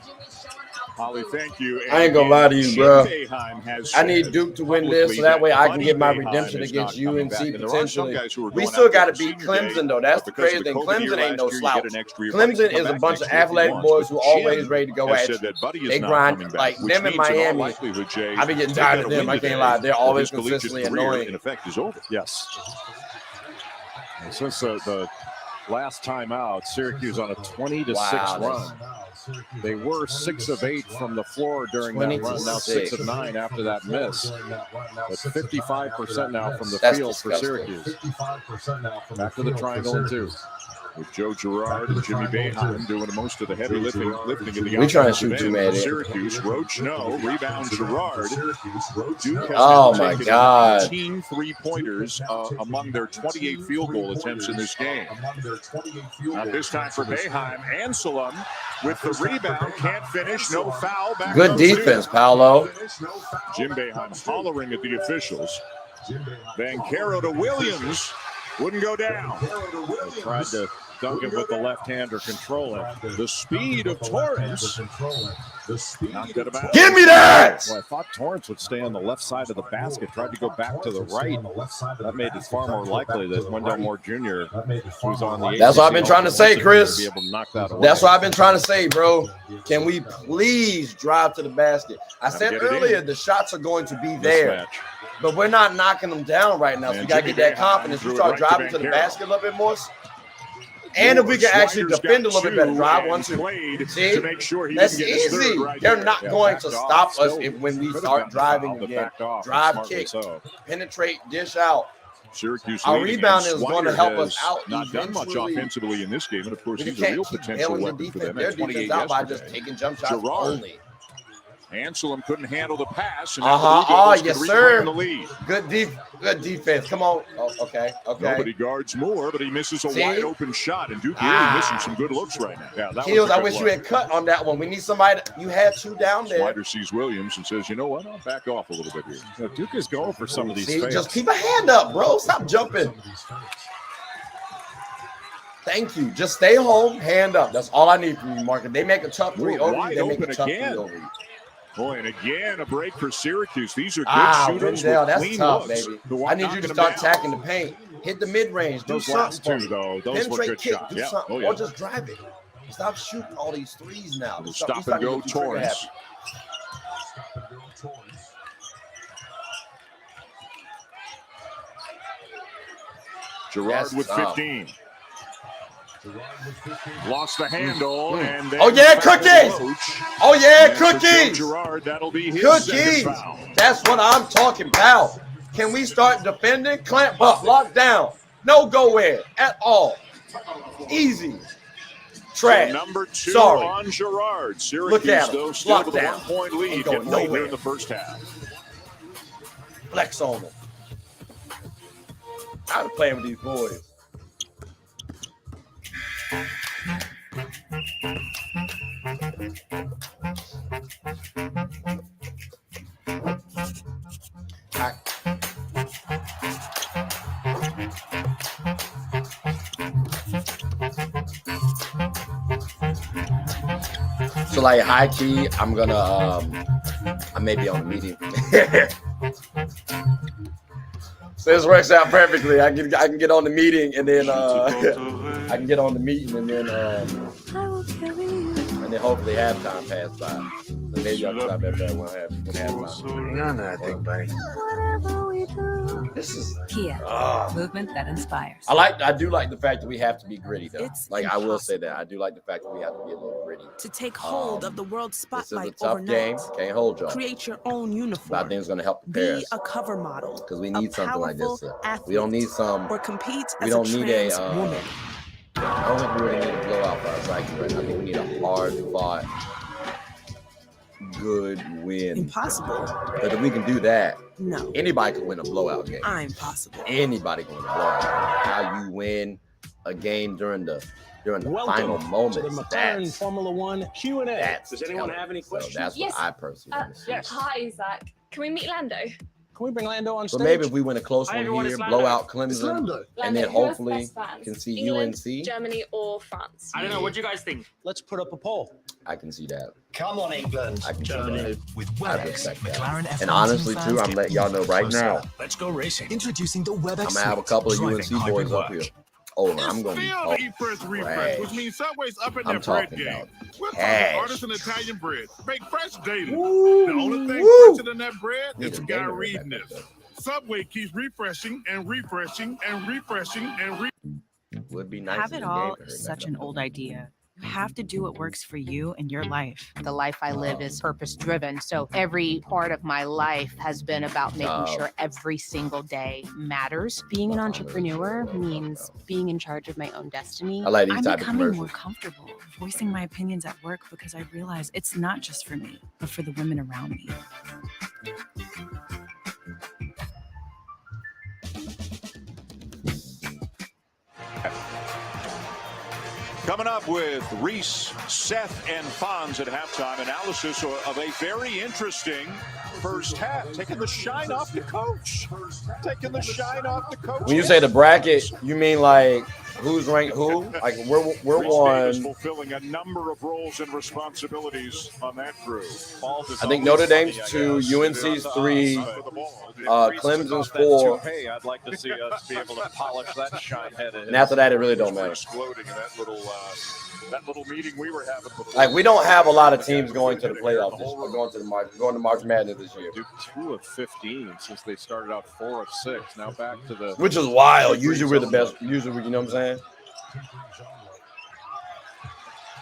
Holly, thank you. I ain't gonna lie to you, bro. I need said Duke to win this, so that way I can get my redemption against UNC potentially. We still got to beat Clemson, though. That's the crazy thing. Clemson ain't no slouch. Clemson is a bunch of athletic boys who always ready to go at you. They grind like them in Miami. I be getting tired of them. I can't lie. They're always consistently annoying. In effect, is over. Yes. And since the last time out, Syracuse on a 20-6 run. They were 6 of 8 from the floor during that run. Now 6 of 9 after that miss. But 55% now from the field for Syracuse. Back to the triangle and 2. With Joe Girard and Jimmy Boeheim doing most of the heavy lifting in the we trying to shoot too many. Syracuse, Roach, no. Rebound, Girard. Duke has oh, my God. 18 3-pointers among their 28 field goal attempts in this game. Not this time for Boeheim. Anselm with the rebound. Can't finish. No foul. Back good defense, Paolo. Jim Boeheim hollering at the officials. Vancaro to Williams. Wouldn't go down. They tried to dunk it with the left hand or control it. The speed of Torrance. Knocked it about. Give me that! Well, I thought Torrance would stay on the left side of the basket. Tried to go back to the right. That made it far more likely that Wendell Moore Jr., who's on the That's what I've been trying to say, Chris. be able to knock that away. That's what I've been trying to say, bro. Can we please drive to the basket? I said earlier the shots are going to be there. But we're not knocking them down right now. So we got to get that confidence. We start driving to the basket a little bit more. And if we can actually defend a little bit better, drive 1, 2. See, that's easy. They're not going to stop us when we start driving again. Drive, kick, penetrate, dish out. Syracuse our rebound is going to help us out. Not done much offensively in this game, and of course he's a real potential weapon for them. Their defense out by just taking jump shots only. Anselm couldn't handle the pass. And yes, sir. The lead. Good defense. Come on. Oh, okay. Nobody guards more, but he misses a wide open shot. And Duke really missing some good looks right now. Yeah, that Keels, was I wish you had cut on that one. We need somebody. You had 2 down there. Slider sees Williams and says, you know what? I'll back off a little bit here. You know, Duke is going for some of these. Just keep a hand up, bro. Stop jumping. Thank you. Just stay home, hand up. That's all I need from you, Mark. If they make a tough 3 over you, they make a tough 3 over you. Boy, and again, a break for Syracuse. These are good shooters with that's clean tough, looks. baby. I need you to start attacking the paint. Hit the mid-range. Do those something. Last 2, though. Those were good shots. Do something. Or just drive it. Stop shooting all these threes now. Stop and go Torrance. Gerard with 15. Lost the handle. And then cookies. Cookies. Gerard, that'll be his cookies. Foul. That's what I'm talking about. Can we start defending? Clamp up, lock down. No go in at all. Easy. Trash. So number 2 Sorry. on Gerard. Syracuse, Look at him. though, still Lock with a down. 1-point lead. Going Right nowhere here in the first half. Flex on them. I'm playing with these boys. So like high key, I'm gonna I may be on a meeting. So this works out perfectly. I can get on the meeting and then I can get on the meeting and then hopefully halftime pass by. So maybe y'all stop at that one halftime. Hang on, I think, buddy. This is Kia, movement that inspires. I do like the fact that we have to be gritty though. I will say that. I do like the fact that we have to be a little gritty. To take hold of the world spotlight this is a tough game. Can't hold y'all. Create your own uniform. But I think it's gonna help prepare us. Be a cover model. Because we need something like this. Athlete, we don't need some. Or compete we as don't a need trans a. woman. I don't think we really need a blowout for our psyche right now. I think we need a hard-fought, good win. Impossible. But if we can do that, no. Anybody can win a blowout game. I'm possible. Anybody can win a blowout game. How you win a game during the final moments. To the McLaren Formula One Q&A. Does anyone have any questions? So that's what I personally want to see. Hi, Zach. Can we meet Lando? Can we bring Lando on stage? So maybe if we win a close one here, blow out Clemson, and then hopefully can see England, UNC. Germany, or France? I don't know. What do you guys think? Let's put up a poll. I can see that. Come on, England. I can Germany. see that. With I WebEx, respect that. McLaren F1 And honestly, fans too, I'm get letting y'all know right closer. now. Let's go racing. Introducing the WebEx. I'm gonna have a couple of driving UNC hybrid boys up work. here. Oh, I'm gonna be Still eat first refresh, which means Subway's up in their bread game. We're talking artisan Italian bread, baked fresh daily. The only thing fresher than that bread is the guy reading this. Subway keeps refreshing and refreshing and refreshing and Would be nice. Have it all is such an old idea. You have to do what works for you and your life. The life I live is purpose driven. So every part of my life has been about making sure every single day matters. Being an entrepreneur means being in charge of my own destiny. I like these I'm type of becoming commercials. more comfortable voicing my opinions at work because I realize it's not just for me, but for the women around me. Coming up with Reese, Seth, and Fonz at halftime. Analysis of a very interesting first half. Taking the shine off the coach. Taking the shine off the coach. When you say the bracket, you mean like who's ranked who? Like we're Reese one. Davis fulfilling a number of roles and responsibilities on that crew. I think Notre Dame's 2, UNC's 3, Clemson's 4. Hey, I'd like to see us be able to polish that shine head. And after that, it really don't matter. Exploding in that little meeting we were having before. Like we don't have a lot of teams going to the playoffs this year, going to March Madness this year. Duke 2 of 15 since they started out 4 of 6. Now back to the Which is wild. Usually we're the best. Usually, you know what I'm saying?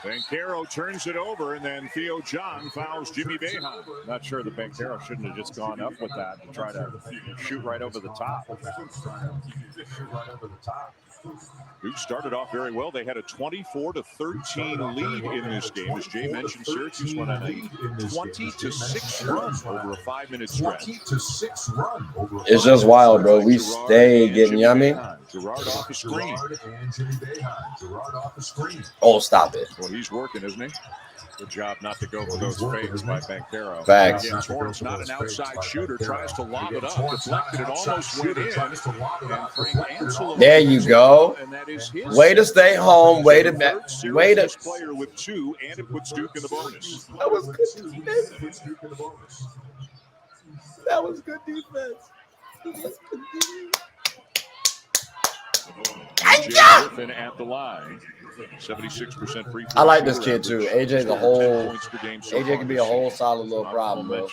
Bancaro turns it over, and then Theo John fouls Jimmy Boeheim. Not sure that Bancaro shouldn't have just gone up with that to try to shoot right over the top. Duke started off very well. They had a 24-13 lead in this game. As Jay mentioned, Syracuse went on a 20-6 run over a 5-minute stretch. It's just wild, bro. We stay getting yummy. Gerard off the screen. Oh, stop it. Well, he's working, isn't he? Good job not to go for those fakes by Bancaro. Facts. Again, Torrance, not an outside shooter, tries to lob it up. Deflected, it almost went in. And Frank Ansel. There you go. Way to stay home. Way to player with 2, and it puts Duke in the bonus. That was good defense. That was good defense. Griffin at the line. 76% free throw. I like this kid too. AJ's a whole. AJ can be a whole solid little problem, bro.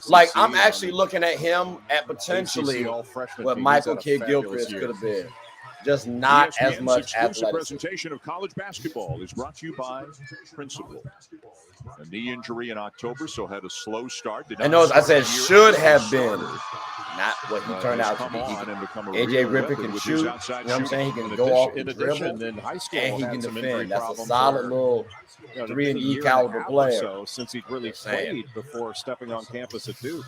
Like I'm actually looking at him at potentially what Michael Kidd-Gilchrist could have been. Just not as much athleticism. Presentation of college basketball is brought to you by Principal. A knee injury in October, so had a slow start. I know. I said should have been, not what he turned out to be. AJ Griffin can shoot. You know what I'm saying? He can go off and dribble, and he can defend. That's a solid little 3-and-E caliber player. So since he really played before stepping on campus at Duke.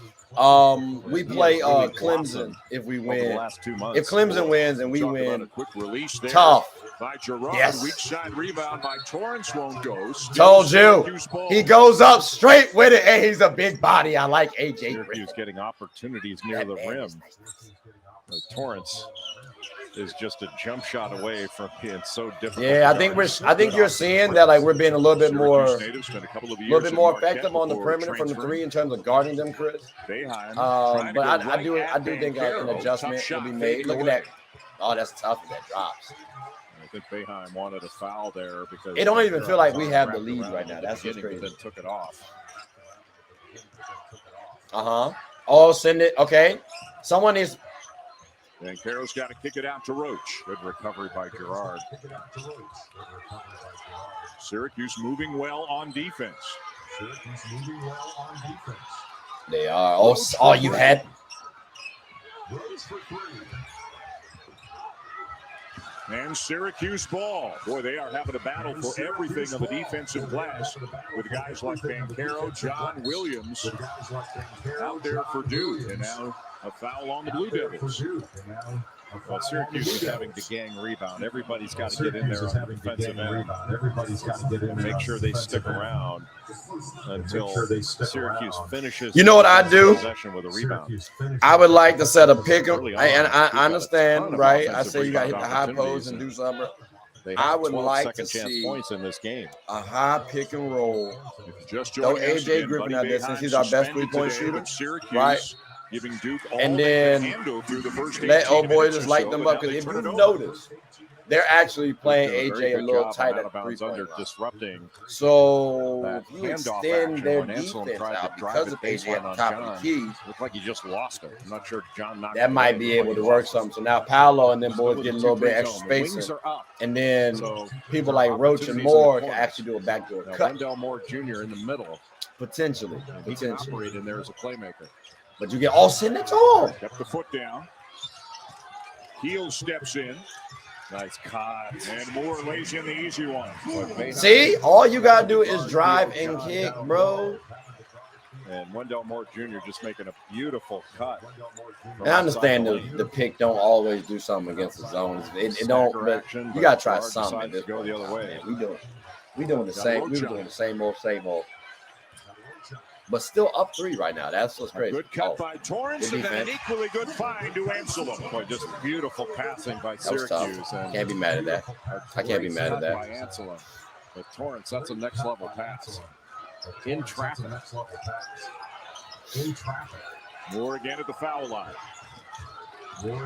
We play Clemson if we win. If Clemson wins and we win, tough. By Gerard, yes. Weak side rebound by Torrance won't go. Told you. He goes up straight with it, and he's a big body. I like AJ. He's getting opportunities near the rim. Torrance is just a jump shot away from being so difficult. Yeah, I think you're seeing that like we're being a little bit more effective on the perimeter from the 3 in terms of guarding them, Chris. But I do think an adjustment will be made. Look at that. Oh, that's tough if that drops. I think Boeheim wanted a foul there because it don't even feel like we have the lead right now. That's what's crazy. Then took it off. Oh, send it. Okay. Someone is. And Carroll's got to kick it out to Roach. Good recovery by Gerard. Syracuse moving well on defense. They are. Oh, you had. And Syracuse ball. Boy, they are having a battle for everything on the defensive glass with guys like Bancaro, John Williams out there for Duke. And now a foul on the Blue Devils. Well, Syracuse is having the gang rebound. Everybody's got to get in there on the defensive end. And make sure they stick around until Syracuse finishes. You know what I do? Possession with a rebound. I would like to set a pick 'em, and I understand, right? I say you got to hit the high post and do something. I would like to see points in this game. A high pick and roll. Just throw AJ Griffin out there since he's our best 3-point shooter, right? Giving Duke all and then through the first let old boy just light them up. Because if you notice, they're actually playing AJ a little tight at 3-point disrupting. So if you extend their defense out because of AJ at the top of the key, looks like he just lost it. I'm not sure John knocked that might be able to work something. So now Paolo and them boys get a little bit extra spacing, and then people like Roach and Moore can actually do a backdoor cut. Wendell Moore Jr. in the middle, potentially. He can operate in there as a playmaker. But you get all sitting at all. Kept the foot down. Heel steps in. Nice cut. And Moore lays in the easy one. See, all you got to do is drive and kick, bro. And Wendell Moore Jr. just making a beautiful cut. And I understand the pick don't always do something against the zones. It don't, but you got to try something. To go the other way. We doing the same. We were doing the same old. But still up 3 right now. That's what's crazy. Good cut by Torrance and then an equally good find to Anselmo. Boy, just beautiful passing by Syracuse. And can't be mad at that. I can't be mad at that. By Anselmo. But Torrance, that's a next level pass. In traffic. Moore again at the foul line.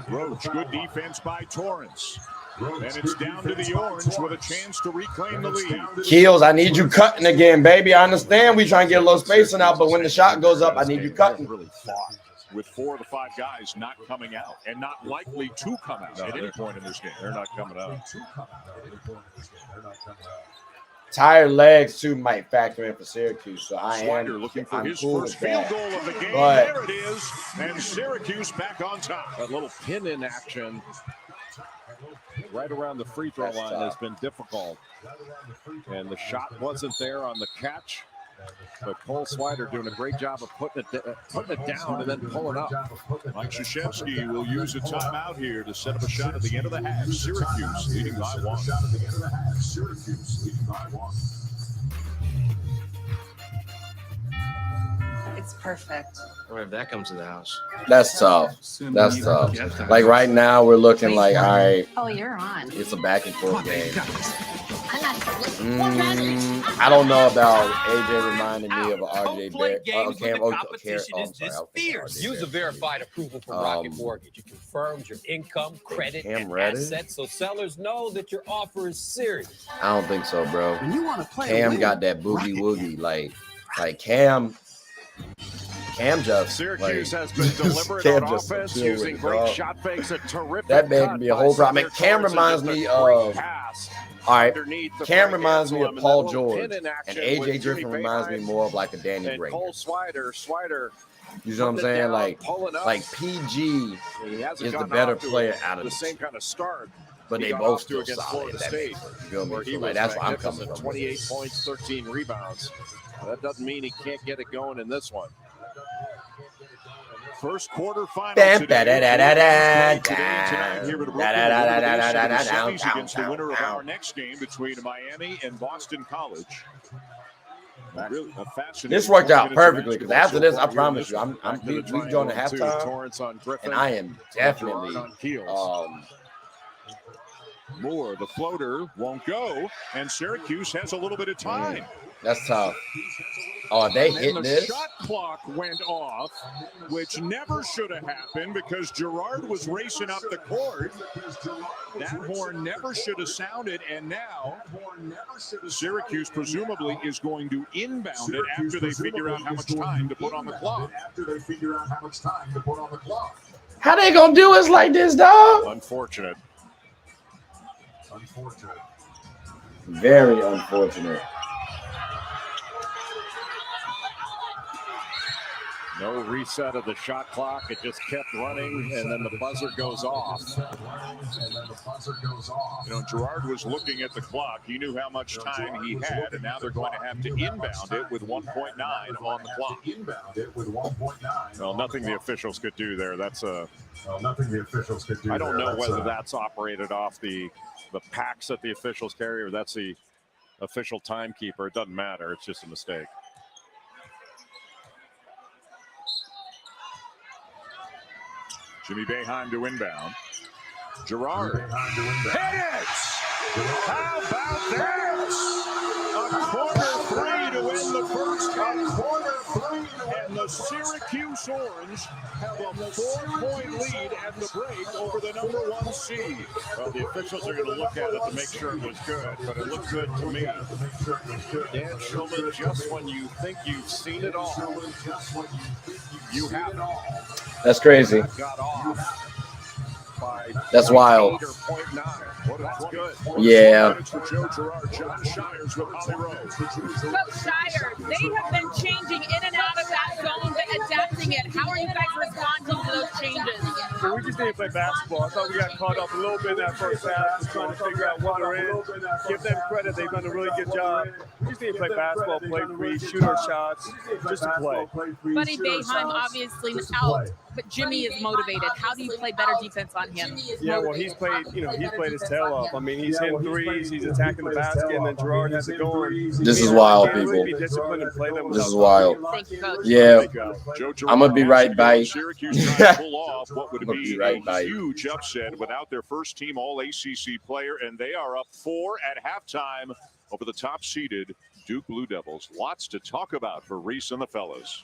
Roach, good defense by Torrance. And it's down to the Orange with a chance to reclaim the lead. Keels, I need you cutting again, baby. I understand we trying to get a little spacing out, but when the shot goes up, I need you cutting. Really fought with 4 of the 5 guys not coming out and not likely to come out at any point in this game. They're not coming out. Tired legs too might factor in for Syracuse, so I'm looking for his cool first field goal of the game. But there it is, and Syracuse back on top. That little pin in action. right around the free throw line has been difficult. And the shot wasn't there on the catch. But Cole Swider doing a great job of putting it down and then pulling up. Mike Krzyzewski will use a timeout here to set up a shot at the end of the half. Syracuse leading by 1. It's perfect. Or if that comes to the house. That's tough. That's tough. Like right now, we're looking like, all right, Oh, you're on. it's a back and forth game. I don't know about AJ reminding me of RJ Barrett. Use a verified approval from Rocket Mortgage. It confirms your income, credit, and assets, so sellers know that your offer is serious. I don't think so, bro. Cam got that boogie woogie. Like Cam just Syracuse like, has been deliberate on offense, using great shot fakes, a terrific that man can be a whole problem. Cam reminds me of Cam reminds me of Paul George, and AJ Griffin reminds me more of like a Danny Gray. Cole Swider, you know what I'm saying? Like PG is the better player out of the same kind of start. But they both still solid. State, you feel me? So like, that's where I'm coming from. 28 points, 13 rebounds. That doesn't mean he can't get it going in this one. First quarter final against the winner of our next game between Miami and Boston College. This worked out perfectly because after this, I promise you, we going to halftime, and I am definitely Moore, the floater won't go, and Syracuse has a little bit of time. That's tough. Oh, they hit this. The shot clock went off, which never should have happened because Girard was racing up the court. That horn never should have sounded, and now Syracuse presumably is going to inbound it after they figure out how much time to put on the clock. How they gonna do us like this, dog? Unfortunate. Very unfortunate. No reset of the shot clock. It just kept running, and then the buzzer goes off. You know, Girard was looking at the clock. He knew how much time he had, and now they're going to have to inbound it with 1.9 on the clock. Well, nothing the officials could do there. That's a. Nothing the officials could do. I don't know whether that's operated off the packs that the officials carry, or that's the official timekeeper. It doesn't matter. It's just a mistake. Jimmy Boeheim to inbound. Girard. Hit it! How about that? A corner three to win the first half. And the Syracuse Orange have a 4-point lead at the break over the #1 seed. Well, the officials are going to look at it to make sure it was good, but it looked good to me. Dan Schulman, just when you think you've seen it all, you have it all. That's crazy. Got off by that's wild. That's good. Yeah. For Joe Girard, John Shires with Holly Rose. Coach Shires, they have been changing in and out of that zone, but adapting it. How are you guys responding to those changes? So we just didn't play basketball. I thought we got caught up a little bit in that first half, just trying to figure out what we're in. Give them credit. They've done a really good job. We just didn't play basketball, play free, shoot our shots, just to play. Buddy Boeheim obviously out, but Jimmy is motivated. How do you play better defense on him? Yeah, well, he's played his tail off. I mean, he's hitting threes, he's attacking the basket, and then Girard has it going. This is wild, people. This is wild. Yeah, I'm gonna be right back. Syracuse trying to pull off what would be a huge upset without their first team All ACC player, and they are up 4 at halftime over the top-seeded Duke Blue Devils. Lots to talk about for Reese and the fellas.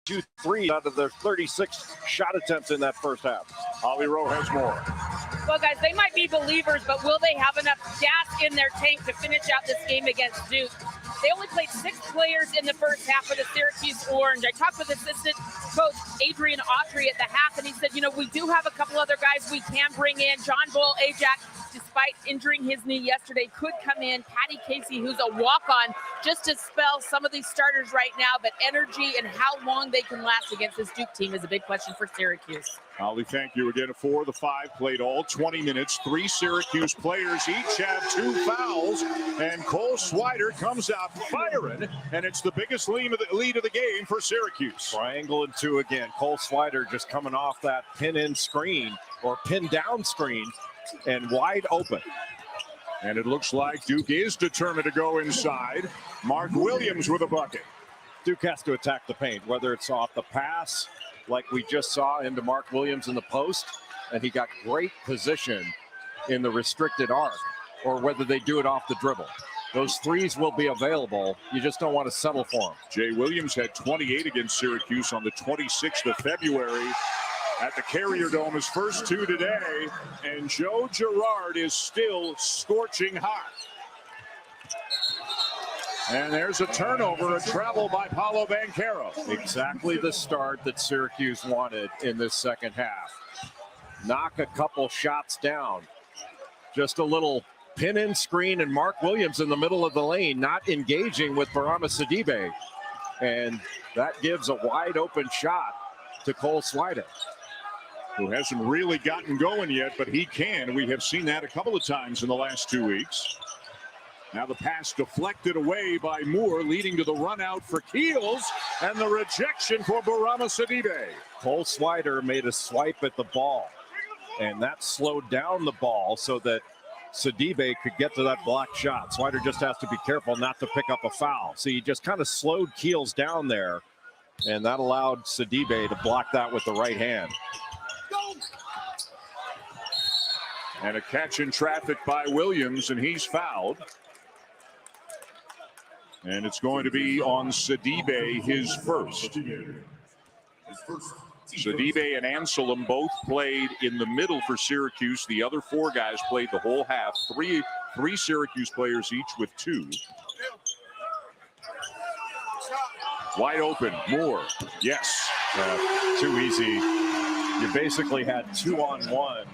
2 3 out of their 36 shot attempts in that first half. Holly Rowe has more. Well, guys, they might be believers, but will they have enough gas in their tank to finish out this game against Duke? They only played 6 players in the first half for the Syracuse Orange. I talked with assistant coach Adrian Autry at the half, and he said, we do have a couple other guys we can bring in. John Bull, Ajax, despite injuring his knee yesterday, could come in. Patty Casey, who's a walk-on, just to spell some of these starters right now, but energy and how long they can last against this Duke team is a big question for Syracuse. Holly, thank you again. 4 of the 5 played all 20 minutes. 3 Syracuse players each have 2 fouls, and Cole Swider comes out firing, and it's the biggest lead of the game for Syracuse. Triangle and 2 again. Cole Swider just coming off that pin-in screen or pin-down screen and wide open. And it looks like Duke is determined to go inside. Mark Williams with a bucket. Duke has to attack the paint, whether it's off the pass, like we just saw into Mark Williams in the post, and he got great position in the restricted arc, or whether they do it off the dribble. Those threes will be available. You just don't want to settle for them. Jay Williams had 28 against Syracuse on the 26th of February at the Carrier Dome, his first 2 today, and Joe Girard is still scorching hot. And there's a turnover, a travel by Paolo Banchero. Exactly the start that Syracuse wanted in this second half. Knock a couple shots down. Just a little pin-in screen, and Mark Williams in the middle of the lane, not engaging with Barama Sidibe. And that gives a wide open shot to Cole Swider, who hasn't really gotten going yet, but he can. We have seen that a couple of times in the last 2 weeks. Now the pass deflected away by Moore, leading to the run out for Keels, and the rejection for Barama Sidibe. Cole Swider made a swipe at the ball, and that slowed down the ball so that Sidibe could get to that blocked shot. Swider just has to be careful not to pick up a foul. So he just kind of slowed Keels down there, and that allowed Sidibe to block that with the right hand. And a catch in traffic by Williams, and he's fouled. And it's going to be on Sidibe, his first. Sidibe and Anselm both played in the middle for Syracuse. The other 4 guys played the whole half. Three Syracuse players each with 2. Wide open, Moore. Yes. Too easy. You basically had 2-on-1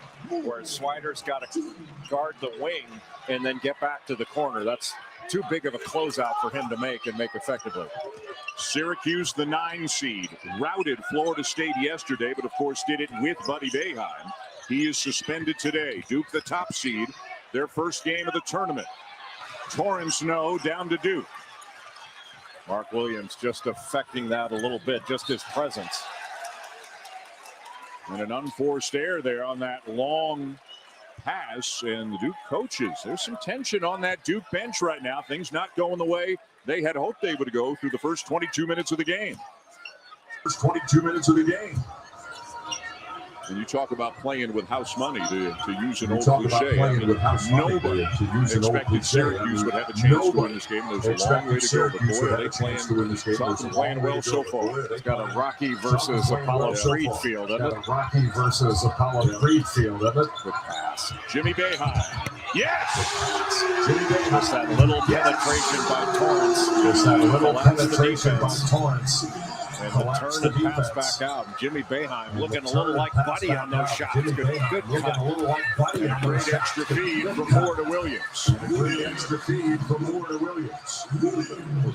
where Swider's got to guard the wing and then get back to the corner. That's too big of a closeout for him to make and make effectively. Syracuse, the 9 seed, routed Florida State yesterday, but of course did it with Buddy Boeheim. He is suspended today. Duke, the top seed, their first game of the tournament. Torrance, no, down to Duke. Mark Williams just affecting that a little bit, just his presence. And an unforced error there on that long pass, and the Duke coaches, there's some tension on that Duke bench right now. Things not going the way they had hoped they would go through the first 22 minutes of the game. First 22 minutes of the game. And you talk about playing with house money, to use an old cliche. I mean, nobody expected Syracuse would have a chance to win this game. There's a long way to go, but boy, are they playing well so far. It's got a Rocky versus Apollo Creed field, doesn't it? Rocky versus Apollo Creed field, doesn't it? Good pass. Jimmy Boeheim. Yes! Just that little penetration by Torrance. Just that little penetration by Torrance. And the turn and pass back out. Jimmy Boeheim looking a little like Buddy on those shots. Good cut. And a great extra feed from Moore to Williams. Great extra feed from Moore to Williams. Those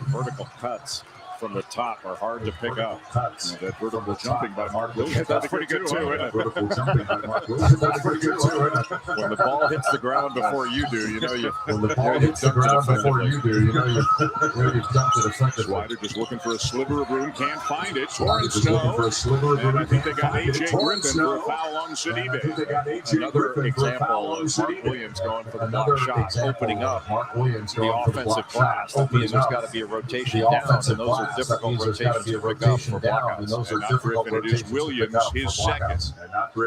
vertical cuts from the top are hard to pick up. That vertical jumping by Mark Williams. That's pretty good too, isn't it? Vertical jumping by Mark Williams. That's pretty good too, isn't it? When the ball hits the ground before you do, you know you. When the ball hits the ground before you do, you know you've dumped it effectively. Swider just looking for a sliver of room, can't find it. Torrance, looking for a sliver of room. And I think they got A.J. Griffin for a foul on Sidibe. Another example of Mark Williams going for the block shots, opening up Mark Williams the offensive glass. That means there's got to be a rotation down, and those are are difficult rotations to pick up for blockouts. And not Griffin, it is Williams, his second.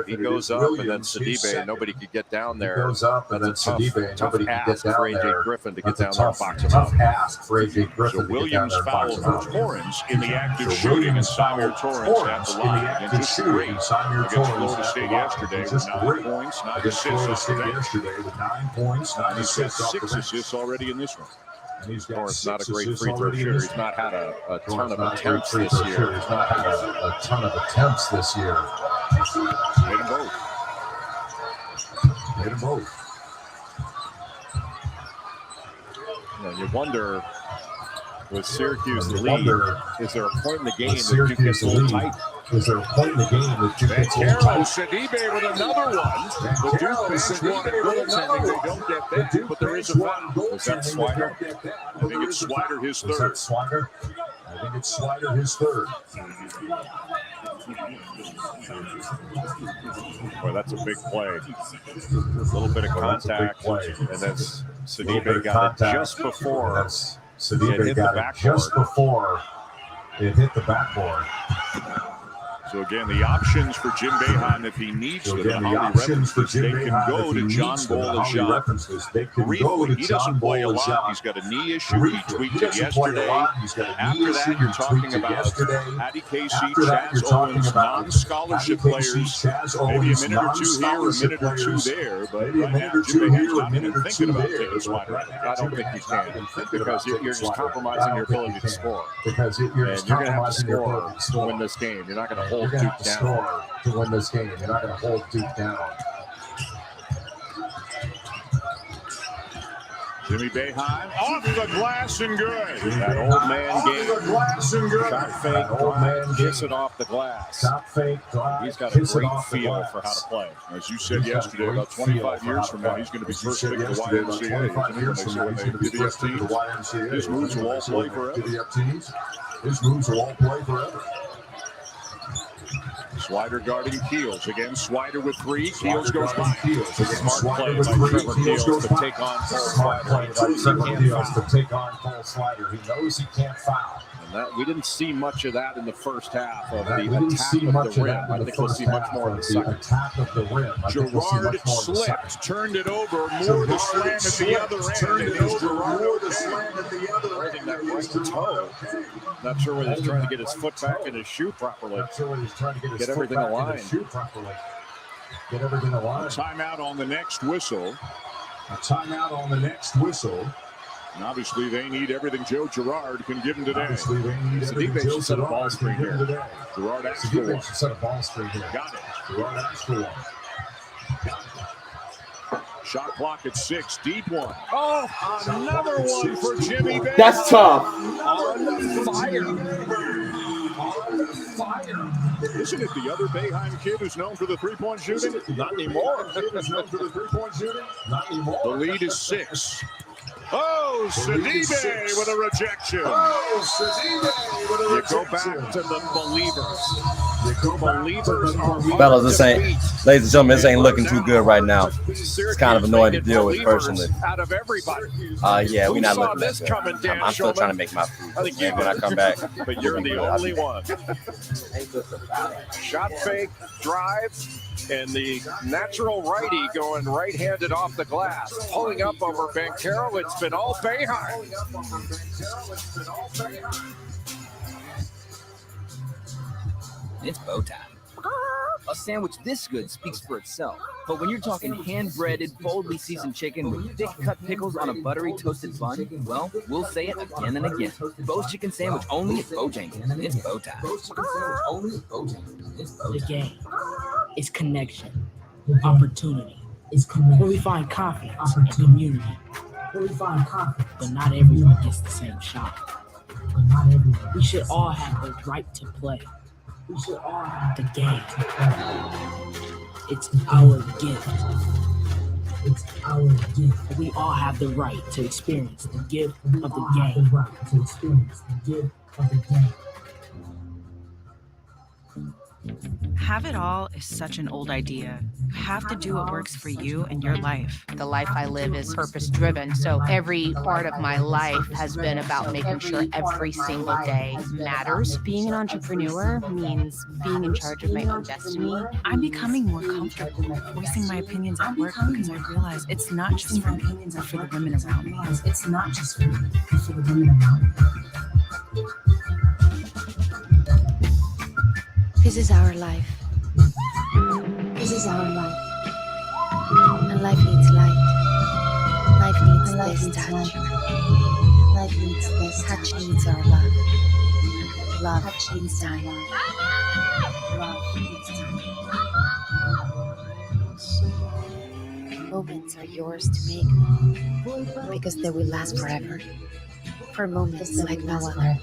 He goes up, and then Sidibe, nobody could get down there. Goes up, and then Sidibe, nobody can get down for AJ there. Griffin to get down there and box him Tough up. ask for AJ Griffin. So Williams fouled for Torrance in the active shooting, and Symir Torrance at the line. And just great against Florida State yesterday with 9 points, 9 assists. Yesterday with 9 points, 9 He's got assists. 6 assists already in this one. And he's got Torrance not a 6 great assists free throw already in shooter. this He's not had a ton Torrance of not a attempts great this free throw year. shooter. He's not had a ton of attempts this year. Made them both. Made them both. You wonder, with Syracuse in the lead, is there a point in the game that you Syracuse get a little tight? Is there a point in the game that you get so Carroll, tight? Sidibe with another one. The Duke bench wanted goaltending. They don't get that, but there is a foul. Is that Swider? I think it's Swider, his Is that third. Swider? I think it's Swider, his third. Boy, that's a big play. A little bit of contact, and then Sidibe got it just before it Sidibe hit the got it backboard. just before it hit the backboard. So again, the options for Jim Boeheim if he needs So them. again, The the Holly options for references, Jim they can Boeheim go if he to John needs them. The Holly Bolajah. references, they can go Briefly, to he doesn't John play a lot. Bolajah. He's got a knee issue. He Briefly, tweaked he it doesn't play a yesterday. lot. He's got a knee After issue. that, you're He talking tweaked it about yesterday. Hattie Casey, After that, Chaz you're talking Owens, about non-scholarship Hattie Casey, players. Chaz Maybe a Owens, minute or two here, a non-scholarship minute or two players. there. But Maybe a right minute now, or Jim two Boeheim's here, a not minute even or thinking two about there. taking Swider out there. I don't think you can, because you're just compromising your ability to score. Because you're And just you're going to have to compromising your score ability to score. to win this game. You're not going to hold You're going to have Duke to down. score to win this game. You're not going to hold Duke down. Jimmy Boeheim off the glass and good. That old man Off game. the glass and good. Shot fake, That old man drive, game. kiss it off the glass. Shot fake, drive, He's got a kiss it great off the feel glass. for how to play. As you said He's got a yesterday, great about feel 25 for years how from to now, play. he's going to be As you first said pick of the yesterday, about YMCA. 25 years They from see now, what he's they going to be divvy up first pick of the teams. YMCA. His moves will all play forever. Divvy up teams. His moves will all play forever. Swider guarding Keels. Again, Swider with 3. Keels goes by. Smart play by Swider Trevor with 3. Keels Keels to goes take on Cole Smart play Swider. by He Trevor can't Keels to foul. take on Cole Swider. He knows he can't foul. And we didn't see much of that in the first half of the We didn't attack see of much the of rim. that I in the think we'll first see much half more in the of second. attack of the rim. I think we'll see Gerard much more in the second. slipped, turned it over, more to slam at the other end. Turned it And is over, Gerard more to okay? slam at the other end. That right toe. Not sure whether he's trying to get his foot back in his shoe properly. Not sure whether he's trying to get his Get foot everything back in aligned. his shoe properly. Get everything aligned. Timeout on the next whistle. A timeout on the next whistle. And obviously, they need everything Joe Girard can give them today. Obviously, they need everything Sidibe Joe should set a ball Girard screen can give here. them today. Girard asked for Sidibe one. should set a ball screen here. Got it. Girard asked for one. Shot clock at 6. Deep one. Oh, another one for Jimmy Boeheim. That's tough. On fire. Isn't it the other Boeheim kid who's known for the three-point shooting? Not anymore. Not anymore. The lead is 6. Oh, Sidibe with a rejection. You go back to the believers. Believers are Fellas, this ain't, ladies and gentlemen, this ain't looking too good right now. It's kind of annoying to deal with personally. Out of everybody. Yeah, we're not looking this at coming, that. Dan I'm still Shulman? trying to make my food. I think you And when I come back, but you're the only one. Shot fake, drive, and the natural righty going right-handed off the glass. Pulling up over Banchero. It's been all Boeheim. It's bow time. A sandwich this good speaks for itself. But when you're talking hand-breaded, boldly seasoned chicken with thick-cut pickles on a buttery toasted bun, well, we'll say it again and again. Bo's Chicken Sandwich only at Bojangles. It's bow time. The game is connection, opportunity. Where we find confidence and community. But not everyone gets the same shot. We should all have the right to play. The game. It's our gift. We all have the right to experience the gift of the game. Have it all is such an old idea. You have to do what works for you and your life. The life I live is purpose driven. So every part of my life has been about making sure every single day matters. Being an entrepreneur means being in charge of my own destiny. I'm becoming more comfortable voicing my opinions at work because I realize it's not just for me, but for the women around me. It's not just for me, but for the women around me. This is our life. This is our life. And life needs light. Life needs this touch. Life needs this Touch needs our love. Love Touch needs time. Love needs time. Moments are yours to make because they will last forever. For moments like no other.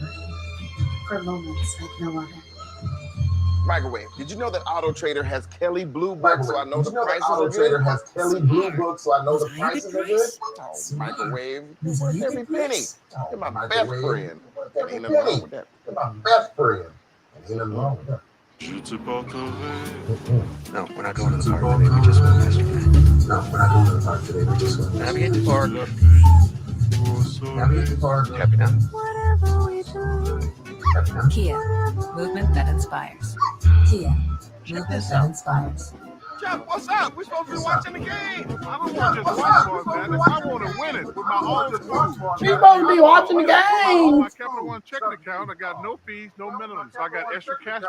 For moments like no other. Microwave. Did you know that Auto Trader has Kelly Blue Books so I know the prices are good? Has Kelly Blue Books so I know the prices are good? Oh, Microwave. It's worth every penny. You're my best friend. Ain't nothing wrong with that. You're my best friend. Ain't nothing wrong with that. No, we're not going to the park today. We just went yesterday. No, we're not going to the park today. We just went. Navigate the park. Navigate the park. Happy now. Whatever we do. Kia, movement that inspires. Kia, movement that inspires. Jeff, what's up? We're supposed to be watching the game. I don't want to just watch for it, man. I want to win it with my own food. You're supposed to be watching the game. My Capital One checking account, I got no fees, no minimum. So I got extra cash. I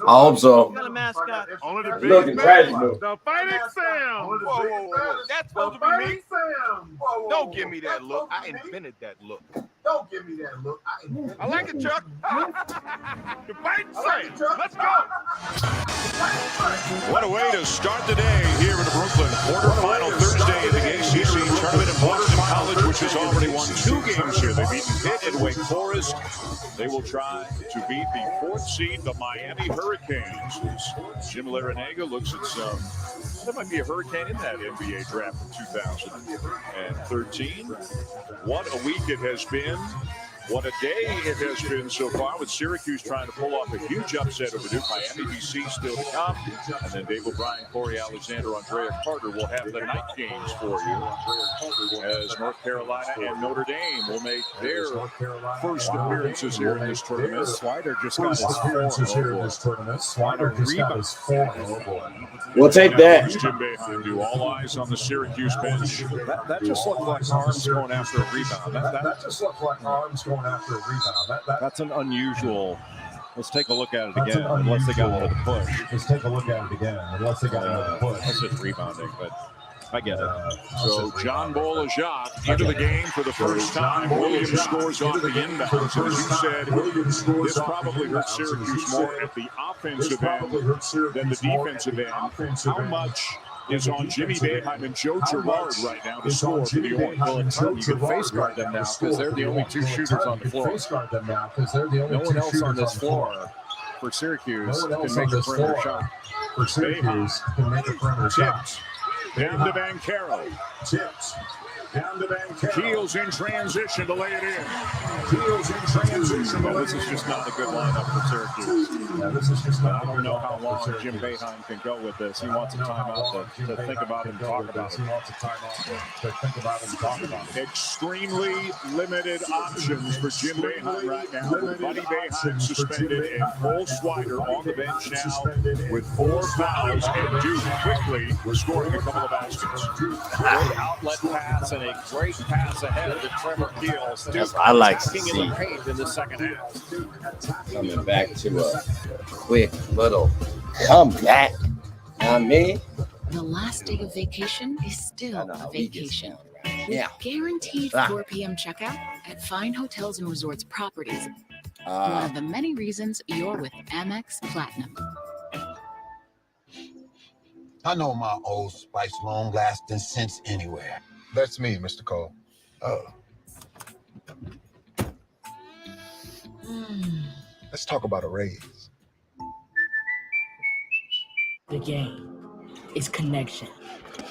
hope so. Got a mascot. Only the Looking big tragic, man. though. The Fighting Sam. Whoa, whoa, whoa. That's supposed to be me? Don't give me that look. I invented that look. Don't give me that look. I like it, Chuck. The Fighting Sam. Let's go. What a way to start the day here in Brooklyn. Quarterfinal Thursday in the ACC tournament in Boston College, which has already won 2 games here. They've beaten Pitt and Wake Forest. They will try to beat the 4th seed, the Miami Hurricanes. As Jim Larinaga looks at some. There might be a hurricane in that NBA draft of 2013. What a week it has been. What a day it has been so far, with Syracuse trying to pull off a huge upset over Duke. Miami, DC still to come. And then Dave O'Brien, Corey Alexander, Andrea Carter will have the night games for you, as North Carolina and Notre Dame will make their first appearances here in this tournament. Swider just got his tournament. Swider just got his 4th. We'll take that. Jim Boeheim do all eyes on the Syracuse bench. That just looked like arms going after a rebound. That just looked like arms going after a rebound. That's an unusual. Let's take a look at it again. Unless they got into the push. Let's take a look at it again. Unless they got into the push. That's just rebounding, but I get it. So John Bolajak into the game for the first time. Williams scores off the inbounds. And as you said, this probably hurts Syracuse more at the offensive end than the defensive end. How much is on Jimmy Boeheim and Joe Girard right now to score for the Orange? Well, it's hard. You can face guard them now because they're the only 2 shooters on the floor. No one else on this floor for Syracuse can make a perimeter shot. For Syracuse can make a perimeter shot. Down to Banchero. Tips. Down to Banchero. Keels in transition to lay it in. Keels in transition. This is just not a good lineup for Syracuse. This is just not. I don't know how long Jim Boeheim can go with this. He wants a timeout to think about it and talk about it. He wants a timeout to think about it and talk about it. Extremely limited options for Jim Boeheim right now. Buddy Boeheim suspended and Cole Swider on the bench now with 4 fouls, and Duke quickly scoring a couple of baskets. Great outlet pass and a great pass ahead to Trevor Keels. That's what I like to King see. in the paint in the second half. Coming back to a quick little comeback. I mean, The last day of vacation is still a vacation. Yeah. Guaranteed 4 p.m. checkout at fine hotels and resorts properties. One of the many reasons you're with Amex Platinum. I know my Old Spice long-lasting sense anywhere. That's me, Mr. Cole. Oh. Let's talk about a raise. The game is connection,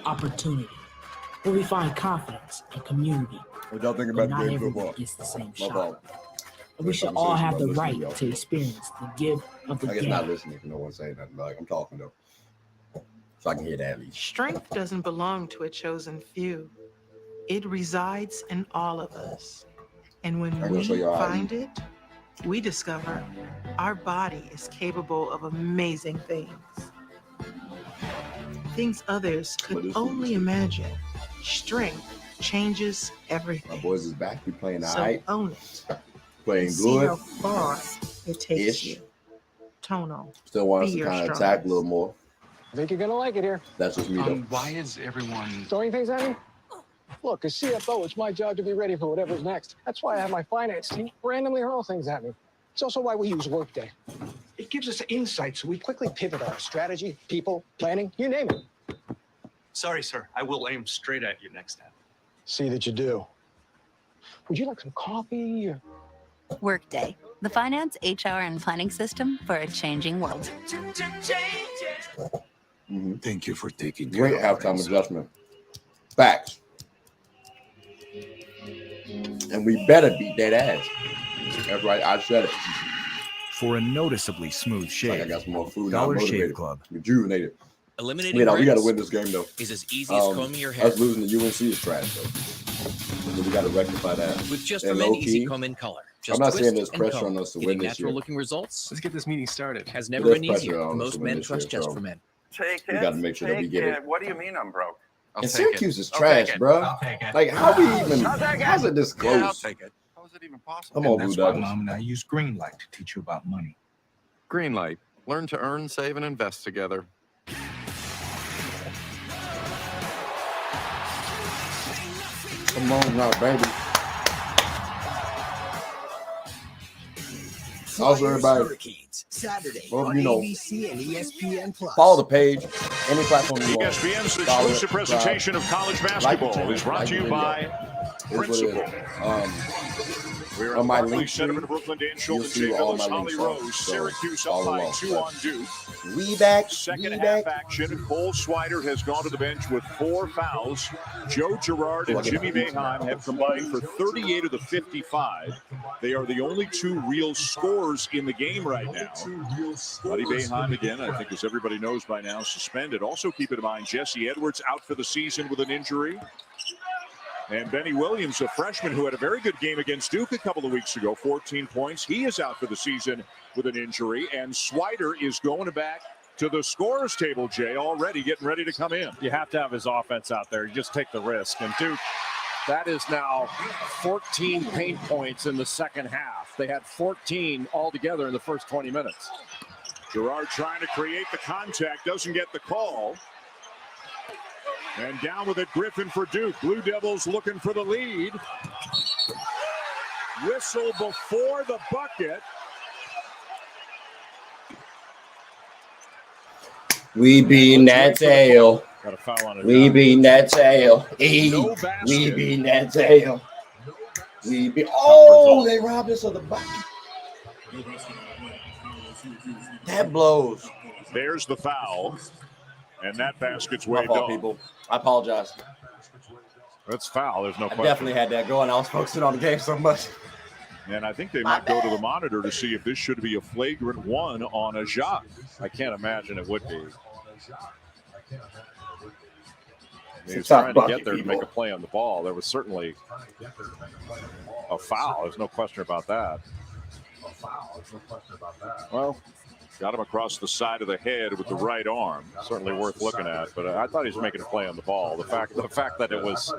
opportunity, where we find confidence and community. What y'all think But about not the game everyone football? gets the same My shot. fault. We should all have the right to experience the gift of the I guess game. not listening if no one's saying nothing. Like I'm talking though, so I can hear that at least. Strength doesn't belong to a chosen few. It resides in all of us. And when we find it, we discover our body is capable of amazing things. Things others could only imagine. Strength changes everything. My boys is back. We playing all So right. own it. Playing See good. how far it takes you. Tonal. Still want us to kind of attack a little more. I think you're gonna like it here. That's just me though. Why is everyone Throwing things at me? Look, as CFO, it's my job to be ready for whatever's next. That's why I have my finance team randomly hurl things at me. It's also why we use Workday. It gives us insight, so we quickly pivot our strategy, people, planning, you name it. Sorry, sir. I will aim straight at you next time. See that you do. Would you like some coffee? Workday, the finance, HR, and planning system for a changing world. Thank you for taking Great halftime adjustment. Facts. And we better beat that ass. That's right. I said it. For a noticeably smooth shave, Like I got some more food. Dollar now. Shave Club. Rejuvenated. Eliminating We got to grays win this game though. is as easy as combing your hair. Us losing to UNC is trash though. So we got to rectify that. With just And for men, low-key, easy comb in color. Just I'm not twist saying there's and pressure comb. on us to Getting win this year. natural looking results Let's get this meeting started. has never There's been pressure easier. on us Most to win men this trust year, just so for men. Take we it. got to make sure that we Take get it. What do you mean I'm broke? And Syracuse is trash, bro. Like, how we even? How's it this close? Yeah, I'll take it. How is it even possible? Come on, That's Blue why Devils. Mom and I use Greenlight to teach you about money. Greenlight. Learn to earn, save, and invest together. Come on now, baby. Also, everybody, Saturday well, on you know, ABC and ESPN Plus. follow the page, any platform you want. ESPN's Follow exclusive it, presentation of college basketball is brought to you by Principal. We're on my in the link center tree, of Brooklyn, Dan you'll Schultz, see Jay all Ellis, my Holly links Rose, on, so Syracuse up follow by along. 2 on Duke. We back. Second we half back. action. Cole Swider has gone to the bench with 4 fouls. Joe Girard and Jimmy Boeheim have combined for 38 of the 55. They are the only 2 real scorers in the game right now. Buddy Boeheim, again, I think as everybody knows by now, suspended. Also keep in mind, Jesse Edwards out for the season with an injury. And Benny Williams, a freshman who had a very good game against Duke a couple of weeks ago, 14 points. He is out for the season with an injury. And Swider is going back to the scorer's table, Jay, already getting ready to come in. You have to have his offense out there. You just take the risk. And Duke, that is now 14 paint points in the second half. They had 14 altogether in the first 20 minutes. Girard trying to create the contact, doesn't get the call. And down with it, Griffin for Duke. Blue Devils looking for the lead. Whistle before the bucket. We beating that tail. Got a foul on it. We beating that tail. We beating that tail. We be. Oh, they robbed us of the bucket. That blows. There's the foul. And that basket's My waved fault, off. people. I apologize. That's foul. There's no I question. definitely had that going. I was focusing on the game so much. And I think they might go to the monitor to see if this should be a flagrant 1 on a Jacques. I can't imagine it would be. He was It's a tough trying to bucket, get there to people. make a play on the ball. There was certainly a foul. There's no question about that. Well, got him across the side of the head with the right arm. Certainly worth looking at, but I thought he was making a play on the ball. The fact that it was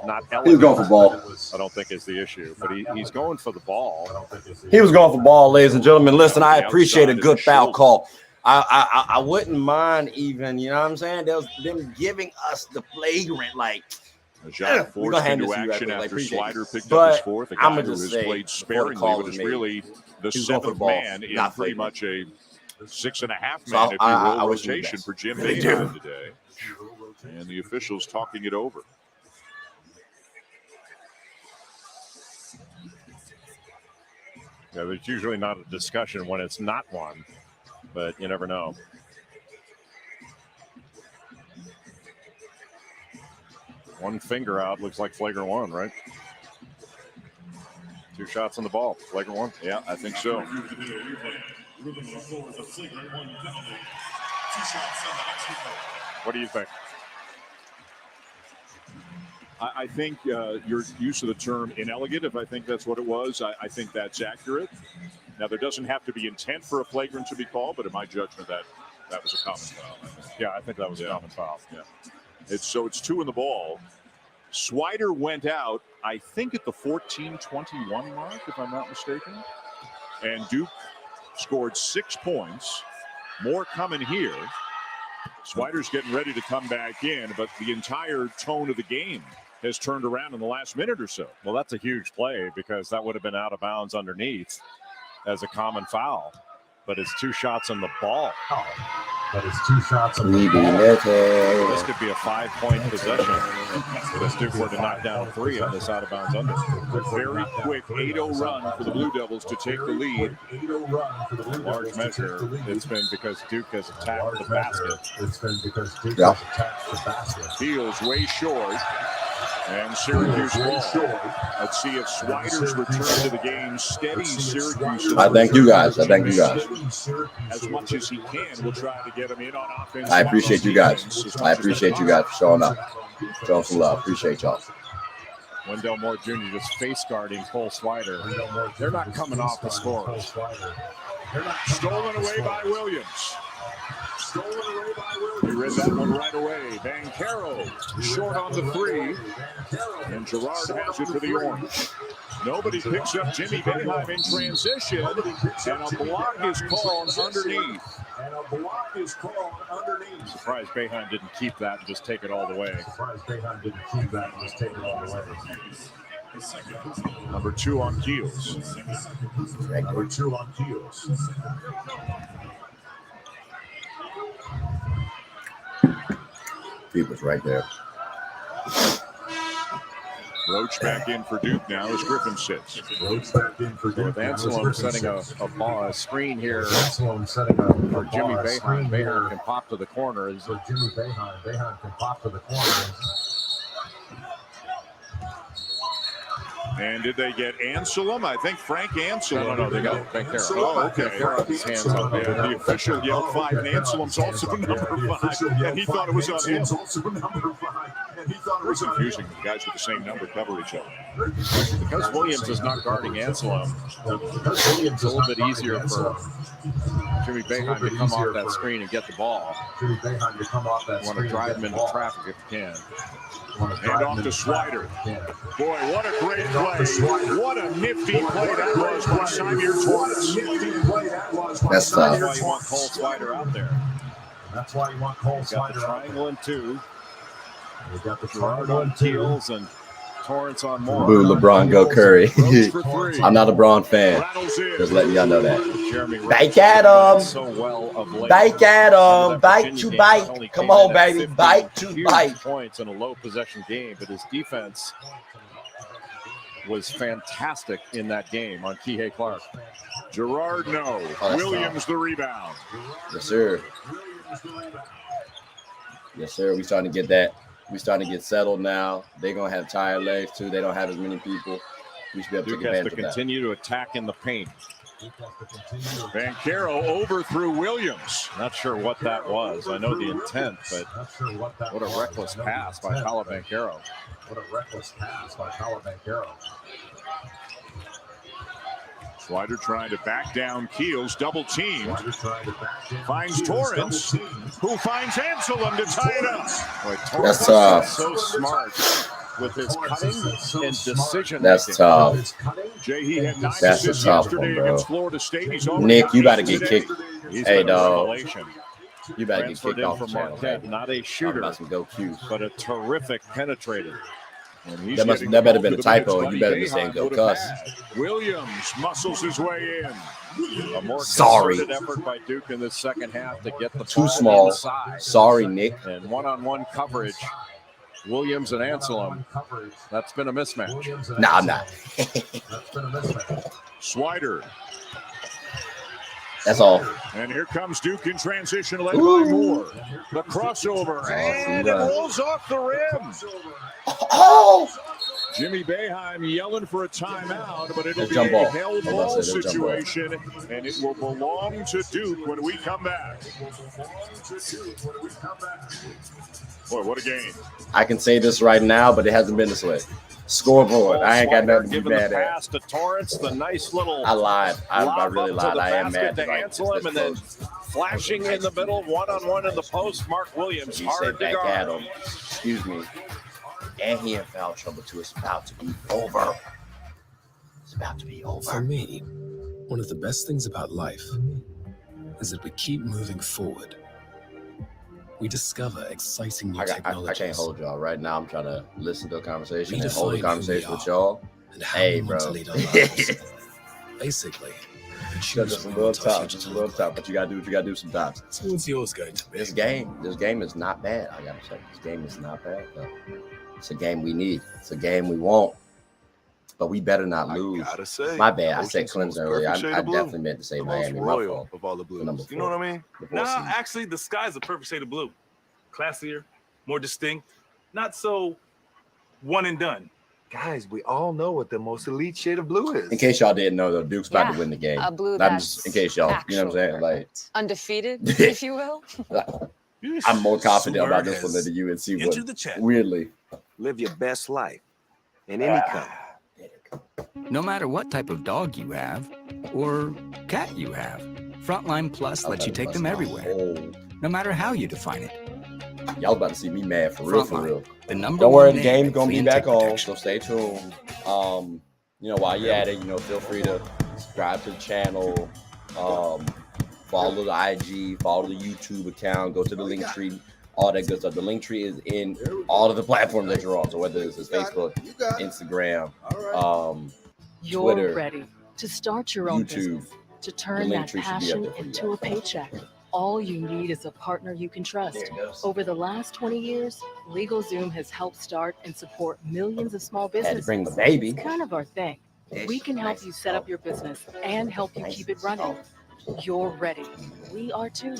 not He was going for ball. I don't think is the issue, but he's going for the ball. He was going for ball, ladies and gentlemen. Listen, I appreciate a good foul call. I wouldn't mind even, you know what I'm saying? There was them giving us the flagrant, like, Jacques we're forced gonna hand into this to you action after, like, after appreciate it. Slider picked But up his 4th. A guy I'ma who just has say, played before the sparingly, call but was is made, really the he was going for the 7th ball, man in not pretty flagrant. much a 6.5 So man, if you will, I wish him the rotation best. for Jim Really Boeheim do. today. And the officials talking it over. Yeah, there's usually not a discussion when it's not one, but you never know. One finger out looks like flagrant 1, right? 2 shots on the ball. Flagrant 1. Yeah, I think so. What do you think? I think your use of the term inelegant, if I think that's what it was, I think that's accurate. Now, there doesn't have to be intent for a flagrant to be called, but in my judgment, that was a common foul. Yeah, I think that was a common foul. Yeah. It's 2 in the ball. Swider went out, I think, at the 14-21 mark, if I'm not mistaken. And Duke scored 6 points. More coming here. Swider's getting ready to come back in, but the entire tone of the game has turned around in the last minute or so. Well, that's a huge play because that would have been out of bounds underneath as a common foul. But it's 2 shots on the ball. But it's 2 shots on the ball. This could be a 5-point possession. If Duke were to knock down 3 on this out of bounds under. Very quick 8-0 run for the Blue Devils to take the lead. In large measure, it's been because Duke has attacked the basket. It's been because Duke has attacked the basket. Fields way short. And Syracuse ball. Let's see if Swider's return to the game steadies Syracuse. I thank you guys. As much as he can, we'll try to get him in on offense. I appreciate you guys. I appreciate you guys for showing up. Showing some love. Appreciate y'all. Wendell Moore Jr. just face guarding Cole Swider. They're not coming off the scores. Stolen away by Williams. We read that one right away. Banchero short on the 3. And Gerard has it for the Orange. Nobody picks up Jimmy Boeheim in transition. And a block is called underneath. Surprised Boeheim didn't keep that and just take it all the way. Number 2 on Keels. People's right there. Roach back in for Duke now as Griffin sits. With Anselm setting a screen here for Jimmy Boeheim. Boeheim can pop to the corner. Boeheim can pop to the corner. And did they get Anselm? I think Frank Anselm. No, they got Banchero. Oh, okay. His hands up there. The official yelled 5, and Anselm's also number 5, and he thought it was on him. It was confusing. The guys with the same number cover each other. Because Williams is not guarding Anselm, it's a little bit easier for Jimmy Boeheim to come off that screen and get the ball. You want to drive him into traffic if you can. Hand off to Swider. Boy, what a great play. What a nifty play that was by Symir Torrance. That's tough. That's why you want Cole Swider out there. That's why you want Cole Swider. Got the triangle in 2. We got the Gerard on Keels and Torrance on Moore. Boo, LeBron, go Curry. I'm not a LeBron fan. Just letting y'all know that. Bike at him. Bike at him. Bike to bike. Come on, baby. Bike to bike. Points in a low possession game, but his defense was fantastic in that game on Kihei Clark. Gerard, no. Williams, the rebound. Yes, sir. Yes, sir. We starting to get that. We starting to get settled now. They're going to have tired legs, too. They don't have as many people. We should be able to take advantage of that. Continue to attack in the paint. Banchero overthrew Williams. Not sure what that was. I know the intent, but what a reckless pass by Paolo Banchero. Swider trying to back down Keels, double teamed. Finds Torrance, who finds Anselm to tie it up. Boy, Torrance is so smart with his cutting and decision. That's tough. Jay, he had 9 That's a assists tough one, yesterday bro. against Florida State. He's Nick, you got to get kicked. Hey, dog. You better get Transferred kicked in off from the channel. Marquette. Baby. Not a shooter, Go Q's. but a terrific penetrator. That better have been a typo, and you better be saying go cuss. Williams muscles his way in. A more Sorry. concerted effort by Duke in the second half to get the Too ball small. inside. Sorry, Nick. And one-on-one coverage. Williams and Anselm. That's been a mismatch. Nah, I'm not. Swider. That's all. And here comes Duke in transition, led by Moore. The crossover, and it rolls off the rim. Oh! Jimmy Boeheim yelling for a timeout, but it'll Let's be jump a ball. held ball situation, and it will belong to Duke when we come back. Boy, what a game. I can say this right now, but it hasn't been this way. Scoreboard. I ain't got nothing to be mad the at. pass to Torrance, the nice little I lied. I really lob up to lied. the I am mad. basket to answer him, and then flashing in the middle, one-on-one in the post. Mark Williams, You hard said to back guard. at him. Excuse me. And he in foul trouble too. It's about to be over. It's about to be over. For me, one of the best things about life is that we keep moving forward. We discover exciting new technologies. I can't hold y'all right now. I'm trying to listen to a conversation and Redefine hold a who conversation we with are y'all. And how Hey, we bro. want to lead our lives. Basically, we choose Just a what we little want our tough, future just to a look little tough, but you gotta do what you gotta do sometimes. So what's yours going to be? This game is not bad. I gotta say, this game is not bad. Though. It's a game we need. It's a game we want. But we better not lose. Gotta say, My bad. I said Clemson earlier. I shade of blue. definitely meant to say Miami. My royal fault. of all the blues. Number You know what I mean? Before season. Actually, the sky's a perfect shade of blue. Classier, more distinct, not so one and done. Guys, we all know what the most elite shade of blue is. In case y'all didn't know, though, Duke's about to win the game. a blue I'm that's just in case y'all, you know what I'm saying? Like, undefeated, if you will. I'm more confident Sword about this one has than the UNC entered one. the chat. Weirdly. Live your best life in any color. No matter what type of dog you have or cat you have, Frontline Plus lets you take them everywhere, no matter how you define it. Y'all about to see me mad for real, for Frontline, real. the number Don't worry, one the name game's in gonna be flea and back tick on, protection. so stay tuned. You know, while you're at it, you know, feel free to subscribe to the channel, follow the IG, follow the YouTube account, go to the link tree, all that good stuff. The link tree is in all of the platforms that you're on. So whether it's Facebook, Instagram, You're Twitter, ready to start your own YouTube, business, to the turn link that tree should be up passion there for you into a paycheck. All you need is a partner you can trust. Over the last 20 years, LegalZoom has helped start and support millions of small Had to businesses. bring the baby. It's kind of our thing. We can help you set up your business and help you keep it running. You're ready. We are too.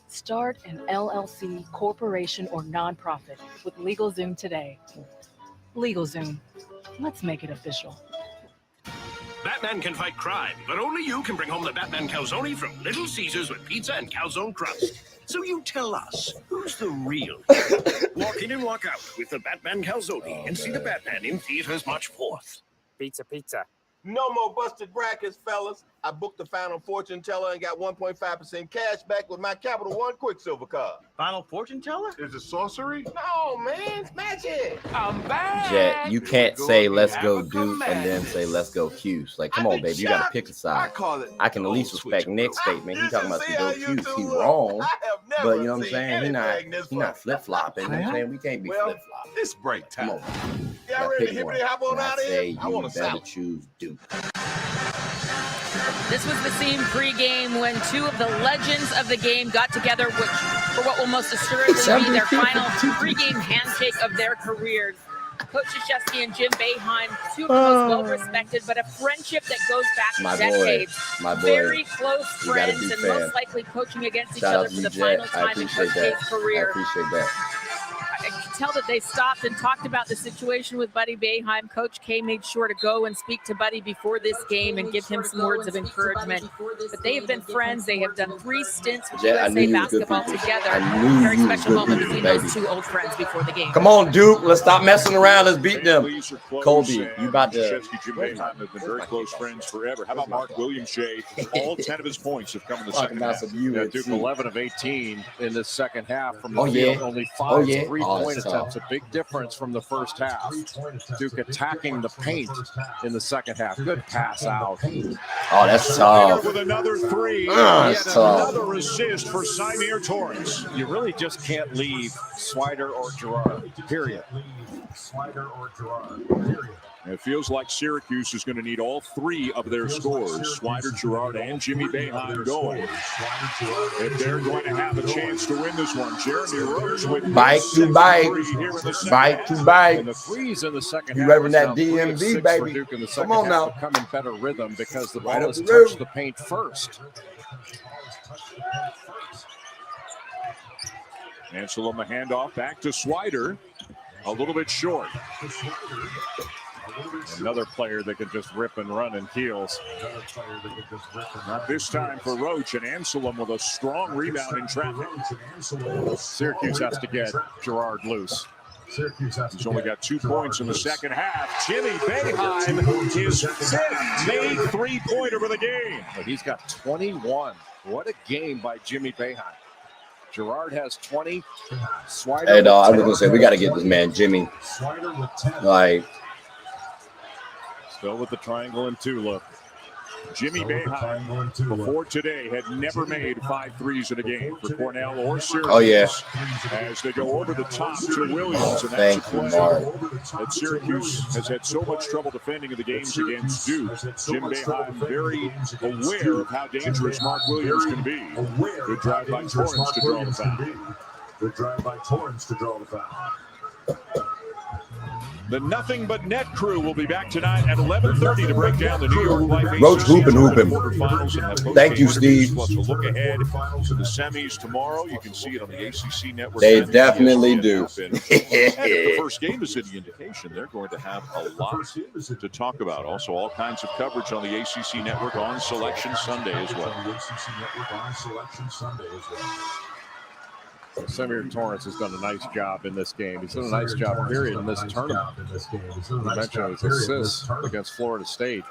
Start an LLC, corporation, or nonprofit with LegalZoom today. LegalZoom. Let's make it official. Batman can fight crime, but only you can bring home the Batman calzone from Little Caesars with pizza and calzone crust. So you tell us, who's the real hero? Walk in and walk out with the Batman calzone and see the Batman in theaters March 4th. Pizza. No more busted brackets, fellas. I booked the final fortune teller and got 1.5% cash back with my Capital One Quicksilver card. Final fortune teller? Is it sorcery? No, man, it's magic. I'm back. Jet, you can't say let's go Duke and then say let's go Cuse. Like, come on, baby, you gotta pick a side. I can at least respect Nick's statement. He talking about some go Cuse. He wrong, but you know what I'm saying? He not flip flopping. You know what I'm saying? We can't be flip flopping. It's break time. Come on, Y'all ready to hippity hop on out of say here? I you want a better salad. choose Duke. This was the scene pregame when two of the legends of the game got together, which for what will most assuredly be their final pregame handshake of their careers. Coach Krzyzewski and Jim Boeheim, two of the most well-respected, but a friendship that goes back decades. My boy. Very close You gotta friends be and fair. most likely coaching against each Shout out other to for you, the final Jet. I time in appreciate Coach that. K's I career. appreciate that. I can tell that they stopped and talked about the situation with Buddy Boeheim. Coach K made sure to go and speak to Buddy before this game and give him some words of encouragement. But they have been friends. They have done 3 stints with Jet, I knew USA you was good basketball people. together. I knew Very you was special good moment people, between those baby. 2 old friends before the game. Come on, Duke. Let's stop messing around. Let's beat them. Please are close, Colby, and you about to. Krzyzewski, Jim Boeheim have been very close friends forever. How about Mark Williams, Jay? All 10 of his points have come in the Talking second about half. some UNC. Duke 11 of 18 in the second half from the Oh, yeah. field. Only 5 Oh, yeah. three-point that's attempts. tough. A big difference from the first half. Duke attacking the paint in the second half. Good pass out. Oh, that's tough. With another 3, That's yet tough. another assist for Symir Torrance. You really just can't leave Swider or Gerard, period. It feels like Syracuse is going to need all 3 of their scores, Swider, Gerard, and Jimmy Boeheim going, if they're going to have a chance to win this one. Jeremy Rose with Bike to bike. Bike to bike. And the threes in the second You half. repping is that now 3 of DMV, 6 for baby. Duke in the Come second on half now. to come in better rhythm because the Right ball up has the touched road. the paint first. Ansel on the handoff back to Swider. A little bit short. Another player that can just rip and run in heels. Not this time for Roach, and Anselm with a strong rebound in traffic. Syracuse has to get Girard loose. He's only got 2 points in the second half. Jimmy Boeheim, his 5th made three-pointer of the game. But he's got 21. What a game by Jimmy Boeheim. Girard has 20. Swider, hey, dog, I was going to say, we got to get this man, Jimmy. Like, still with the triangle and 2 look. Jimmy Boeheim, before today, had never made 5 threes in a game for Cornell or Syracuse. Oh, yeah. As they go over the top to Williams. And thank you, Mark. That Syracuse has had so much trouble defending in the games against Duke. Jim Boeheim very aware of how dangerous Mark Williams can be. Good drive by Torrance to draw the foul. The Nothing But Net crew will be back tonight at 11:30 to break down the New York Life ACC Roach hooping. quarterfinals and have Thank you, Steve. Plus a look ahead to the semis tomorrow. You can see it on the ACC network. They definitely do. And if the first game is any indication, they're going to have a lot to talk about. Also, all kinds of coverage on the ACC network on Selection Sunday as well. Samir Torrance has done a nice job in this game. He's done a nice job, period, in this tournament. You mentioned his assists against Florida State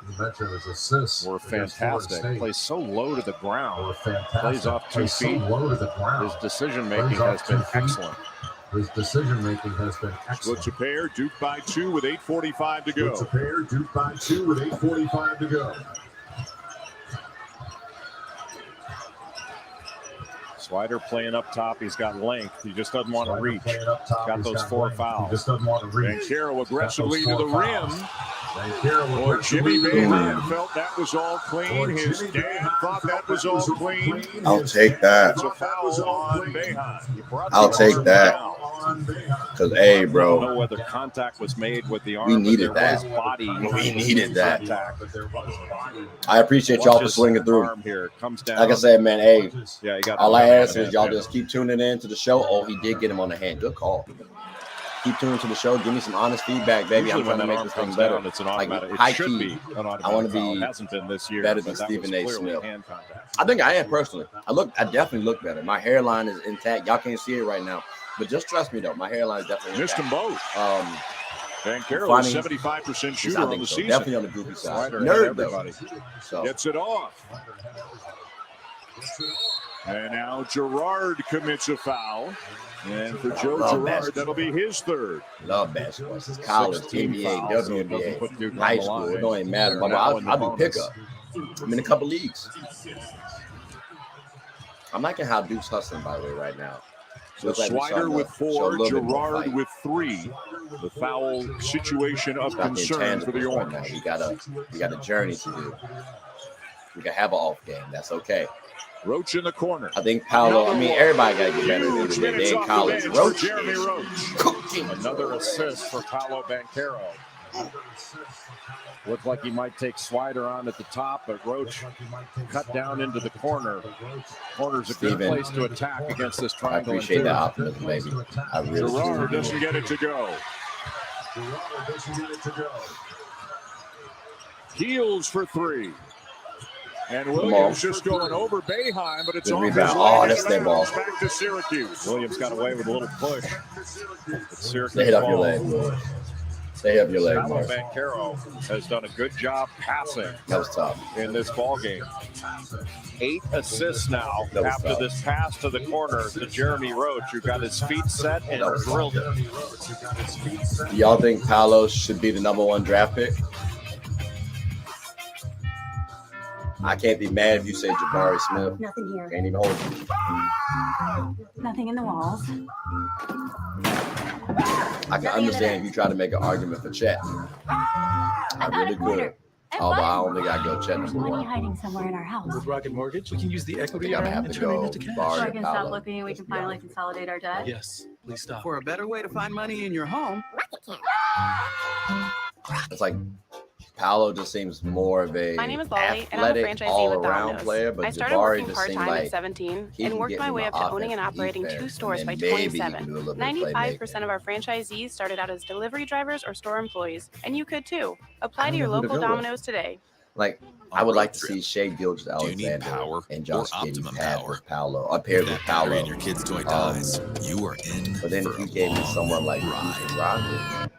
were fantastic. Plays so low to the ground. Plays off 2 feet. His decision-making has been excellent. Splits a pair, Duke by 2 with 8:45 to go. Swider playing up top. He's got length. He just doesn't want to reach. Got those 4 fouls. Bankero aggressively to the rim. Boy, Jimmy Boeheim felt that was all clean. His dad thought that was all clean. I'll take that. It's a foul on Boeheim. I'll take that. Because, hey, I don't bro, know whether contact was made with the arm. we needed that. We needed that. I appreciate y'all for swinging through. Here comes down. Like I said, man, hey, Yeah, you got all I ask is y'all just keep tuning in to the show. Oh, he did get him on the hand. Good call. Keep tuning to the show. Give me some honest feedback, baby. Usually I'm trying to make this thing better. It's an Like, automatic. high It should key, be an automatic I want to foul. be It hasn't been this year, better but than that Stephen was A. clearly Smith. hand contact. I think I am personally. I definitely look better. My hairline is intact. Y'all can't see it right now, but just trust me though. My hairline is definitely Missed intact. them both. Bankero, funny. 75% I shooter on think the so. season. Definitely on the goofy side. Swider Nerd had though. everybody. So Gets it off. And now Girard commits a foul. And for Joe love Girard, basketball. that'll be his 3rd. love basketball. This is college, 16 NBA, fouls, so it doesn't WNBA, put Duke on high the school. line. It don't even matter. They're now in the I'll be bonus. pickup. I'm in a couple leagues. I'm liking how Duke's hustling, by the way, right now. So Looks like we Swider starting with to show a 4, little bit more Girard fight. with 3. The foul situation of Got the concern for the intangibles right Orange. now. We got a journey to do. We can have an off game. That's okay. Roach in the corner. I think Paolo. I mean, everybody got to get better than Huge they minutes in off the college. bench for Roach Jeremy is Roach. cooking. Another assist for Paolo Bankero. Looked like he might take Swider on at the top, but Roach cut down into the corner. Corner's a good Steven, place to attack against this I triangle. appreciate that optimism, baby. I really Girard do. doesn't get it to go. Heels for 3. And Williams just going over Boeheim, but it's Good off his rebound. leg. Oh, and that's their ball. back to Syracuse. Williams got away with a little push. Syracuse Stay up your ball. leg, boy. Stay up your leg, Paolo Mark. Bankero has done a good job passing That was tough. in this ball game. 8 assists now That was after tough. this pass to the corner to Jeremy Roach, who got his feet set and That was drilled it. Do y'all think Paolo should be the #1 draft pick? I can't be mad if you say Jabari Smith. Nothing here. Can't even hold you. Nothing in the walls. I can understand if you try to make an argument for Chet. I really could. Although I don't think I go Chet There's number money 1. hiding somewhere in our house. With Rocket Mortgage, we can use the equity I'm gonna earned have and to turn it go into cash. So I Barry can stop Paolo. looking and we can finally consolidate our debt. Yes, please stop. For a better way to find money in your home. It's like Paolo just seems more of a My name is Lolly, and I'm a athletic, franchisee with all-around Domino's. player, but I started Jabari working just seems part-time like at 17 he and can worked get my me way my up to owning and offense, operating defense, 2 stores and by then maybe he can 27. do a little bit of 95% playmaking. of our franchisees started out as delivery drivers or store employees, and you could too. Apply to your local Domino's today. Like, I would like to see Shea Gilgeous-Alexander and Josh Giddey paired with Paolo. Or paired with Paolo. And your kid's toy dies, you are in. But then if you gave me someone like Rockets,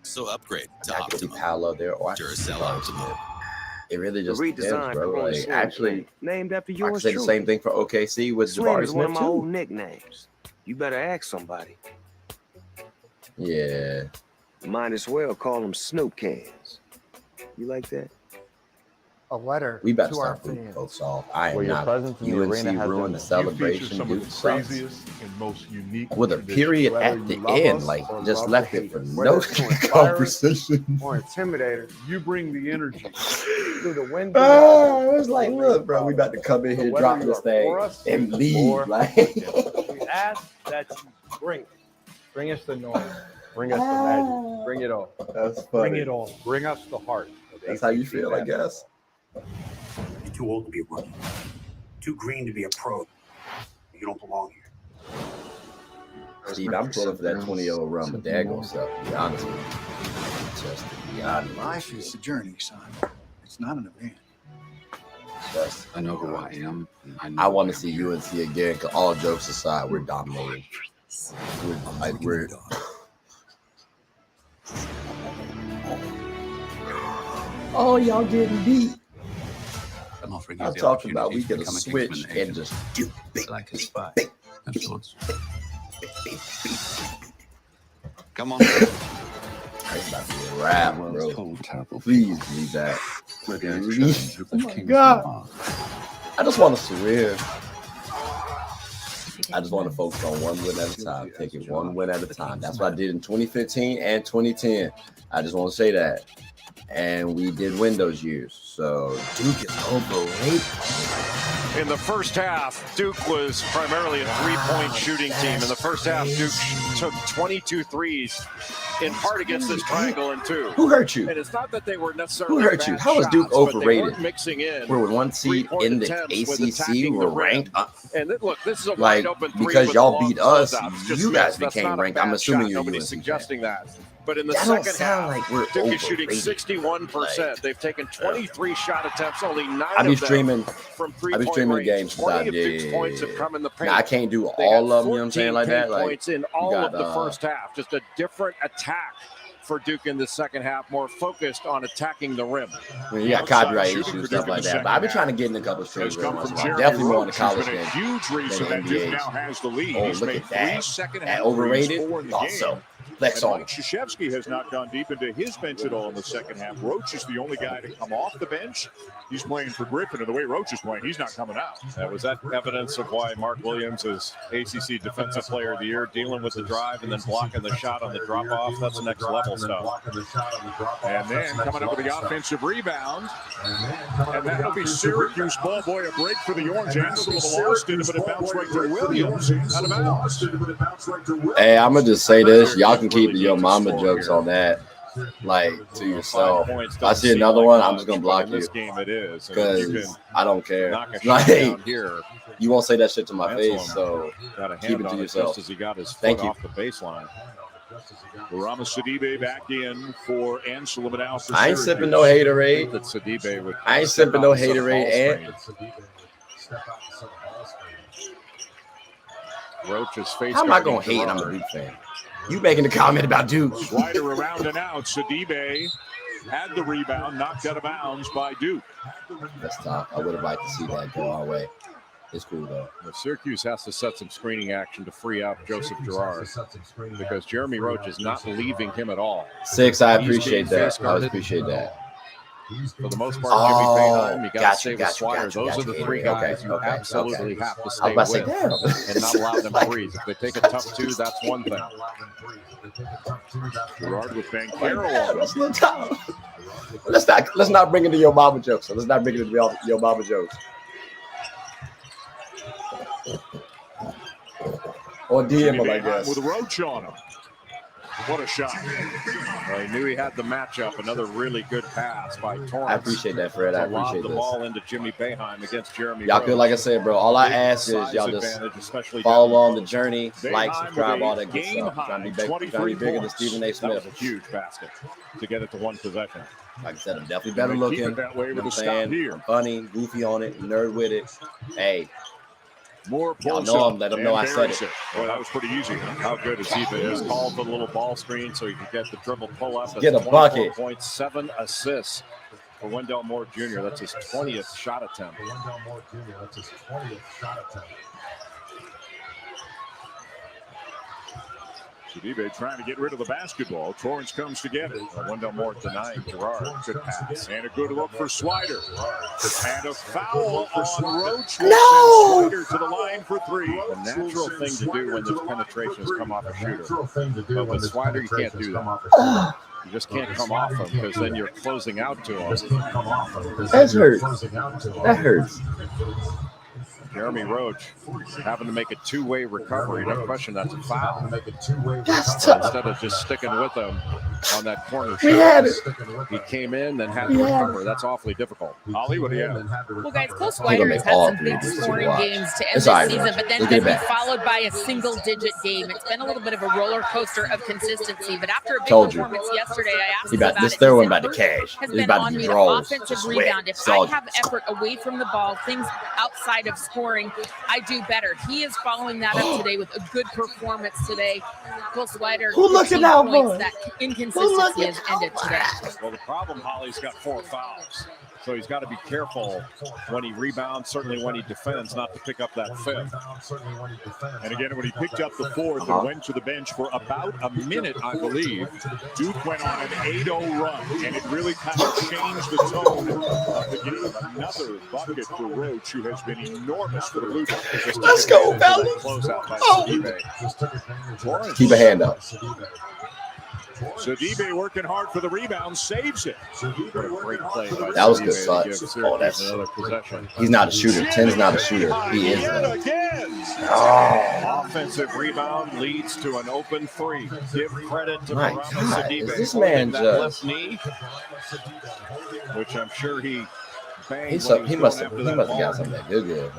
So upgrade to I could see Optimum. Paolo there or Duracell Optimum. It really just Redesigned depends, bro. for Like, actually, named after I could yours say the truly. same thing for OKC with Slim Jabari is one Smith, of my old too. nicknames. You better ask somebody. Yeah. Might as well call them Snoop Cans. You like that? A letter We better to our start booting fans. folks off. I am Well, your not. presence in the UNC arena has ruined been- the you celebration. some of Duke the sucks. craziest and most unique With a traditions, period whether at you the love end, us like or just love left to it hate for us. no Whether it's to inspire us conversation. or intimidate us, you bring the energy through the window. Oh, it was like, look, bro, we about to come in here, whether drop you this are thing, for us and leave. or Like, we ask that you bring us the noise, bring us the magic, bring it all. That's Bring funny. it all. Bring us the heart. of That's how you ACC feel, I basketball. guess. You're too old to be a rookie. Too green to be a pro. You don't belong here. Steve, I'm pulling for that 20-year-old run, but there goes stuff, to be honest with you. Just to be honest. Life is a journey, son. It's not an event. Just, I know who I am. I want to see UNC again, because all jokes aside, we're dominating. We're oh, y'all getting beat. I'm talking about we could have switched and just do big, like his spy. Come on. It's about to be a wrap, bro. Please leave that. Oh my God. I just want us to win. I just want to focus on one win at a time. Take it one win at a time. That's what I did in 2015 and 2010. I just want to say that. And we did win those years. So Duke is overrated. In the first half, Duke was primarily a three-point shooting team. In the first half, Duke took 22 threes, in part against this triangle and two. Who hurt you? And it's not that they were necessarily Who hurt you? bad How was Duke shots, but they overrated? weren't mixing in. We're with one seed in the attempts with ACC. attacking We're the rim. ranked up. And look, this is a Like, wide open three because with y'all a long beat us, closeout. Just you guys missed. That's became not a ranked. bad I'm assuming shot. you're Nobody's UNC suggesting that. But in the That don't second sound half, like we're Duke is shooting overrated. 61%. They've taken 23 shot attempts, only 9 I be of them streaming. from I be three-point streaming the range. games. 20 of Yeah, Duke's yeah, points yeah. have come in the paint. Now, I can't do They all got of them. You know what I'm saying? 14 Like that. paint Like points in you all got, of the first half. Just a different attack for Duke in the second half, more focused on attacking the rim. I mean, you got copyright issues, stuff like that. But I've been trying to get in a couple of streams. Definitely more on the college been game a huge reason than that Duke NBA. now has the lead. Oh, He's look made at that. 3 second That half overrated? threes, 4 in the Thought game. so. Flex And on Mike Krzyzewski has not gone deep into his bench at all in the second half. Roach is the only guy to come off the bench. He's playing for Griffin, and the way Roach is playing, he's not coming out. Was that evidence of why Mark Williams is ACC Defensive Player of the Year, dealing with the drive and then blocking the shot on the drop-off? That's next level stuff. And then coming up with the offensive rebound. And that'll be Syracuse ball boy, a break for the Orange. Ansel lost it, but it bounced right to Williams out of bounds. Hey, I'm gonna just say this. Y'all can keep your mama jokes on that, like, to yourself. If I see another one, I'm just gonna block you because I don't care. Like, you won't say that shit to my face, so keep it to yourself. As he got his foot Thank you. off the baseline. Rama Sidibe back in for Ansel and now for I ain't Syracuse. sipping no haterade. That Sidibe would I ain't sipping no haterade. And Roach's face. how am I gonna hate? I'm a Duke fan. You making the comment about Duke? Slider around and out. Sidibe had the rebound, knocked out of bounds by Duke. That's tough. I would have liked to see that go our way. It's cool though. Syracuse has to set some screening action to free up Joseph Girard because Jeremy Roach is not leaving him at all. 6, I He's appreciate being that. face I guarded. appreciate that. For the most part, Oh, Jimmy Boeheim, you got gotcha, to stay with gotcha, Slider. gotcha, Those gotcha. are the three Okay, guys you okay, absolutely okay. have to I stay was with about to say, damn. and not allow them Like- threes. If they take a tough two, that's one thing. Girard with Like, Banchero damn, on. that's a little tough. Let's not bring it to your mama jokes. So let's not bring it to your mama jokes. Or DM Jimmy them, I Boeheim guess. with Roach on him. What a shot. Well, he knew he had the matchup. Another really good pass by Torrance. I appreciate that, Fred. I appreciate the this. ball into Jimmy Boeheim against Jeremy. Y'all could, like I said, bro, all I ask is y'all just follow on the journey, like, subscribe, all that good stuff. Trying to be bigger than Stephen A. Smith. That was a huge basket to get it to one possession. Like I said, I'm definitely better looking. You know what I'm saying? I'm funny, goofy on it, nerd with it. Hey, more y'all know him. Let them know I said it. Boy, that was pretty easy. How good is he? He has called the little ball screen so he can get the dribble pull up. Get a bucket. 7 assists for Wendell Moore Jr. That's his 20th shot attempt. Sidibe trying to get rid of the basketball. Torrance comes to get it. Wendell Moore denying Gerard. Good pass. And a good look for Swider. And a foul on Roach. No! Swider to the line for 3. The natural thing to do when those penetrations come off a shooter. But with Swider, you can't do that. You just can't come off him because then you're closing out to him. That hurts. That hurts. Jeremy Roach having to make a two-way recovery. No question, that's a foul. That's tough. Instead of just sticking with him on that corner We had it. he came in, then had to recover. That's awfully difficult. Ollie, what do you have? Well, guys, Cole Swider has had some big scoring games to end this season, but then been followed by a single-digit game. It's been a little bit of a roller coaster of consistency, but after a big performance yesterday, I asked him about this it. third one about the cash. Has It's been about on to me be to draws. offensive Sweat. rebound. If I Soggy. have effort away from the ball, things outside of scoring, I do better. He is following that up today with a good performance today. Cole Swider, Who looking out, points. boy? That inconsistency has ended today. Well, the problem, Holly's got 4 fouls. So he's got to be careful when he rebounds, certainly when he defends, not to pick up that 5th. And again, when he picked up the 4th and went to the bench for about a minute, I believe, Duke went on an 8-0 run, and it really kind of changed the tone of the game. Another bucket for Roach, who has been enormous for the Blue Jays. Let's go, fellas. Keep a hand up. Sidibe working hard for the rebound, saves it. Great play by That was good Sidibe touch. to give Oh, that's Syracuse another possession. He's not a shooter. 10's not a shooter. He is though. Offensive rebound leads to an open 3. Give credit to My Barama God, Sidibe. is this man that just- left knee, which I'm sure he banged. He must have got something that good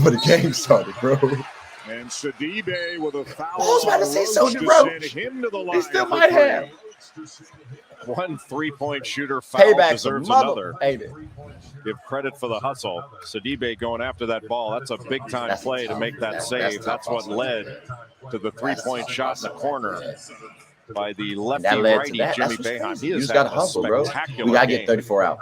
for the game started, bro. And Sidibe with a foul. I was about to say so did to Roach. send him to the line. He still for might 3. have. One 3-point shooter foul Payback's a deserves mother. another. Ain't it? Give credit for the hustle. Sidibe going after that ball. That's a big-time play to make that save. That's what led to the 3-point shot in the corner by the lefty-righty Jimmy Boeheim. He You has just got to had a hustle, bro. spectacular We got to game. get 34 out.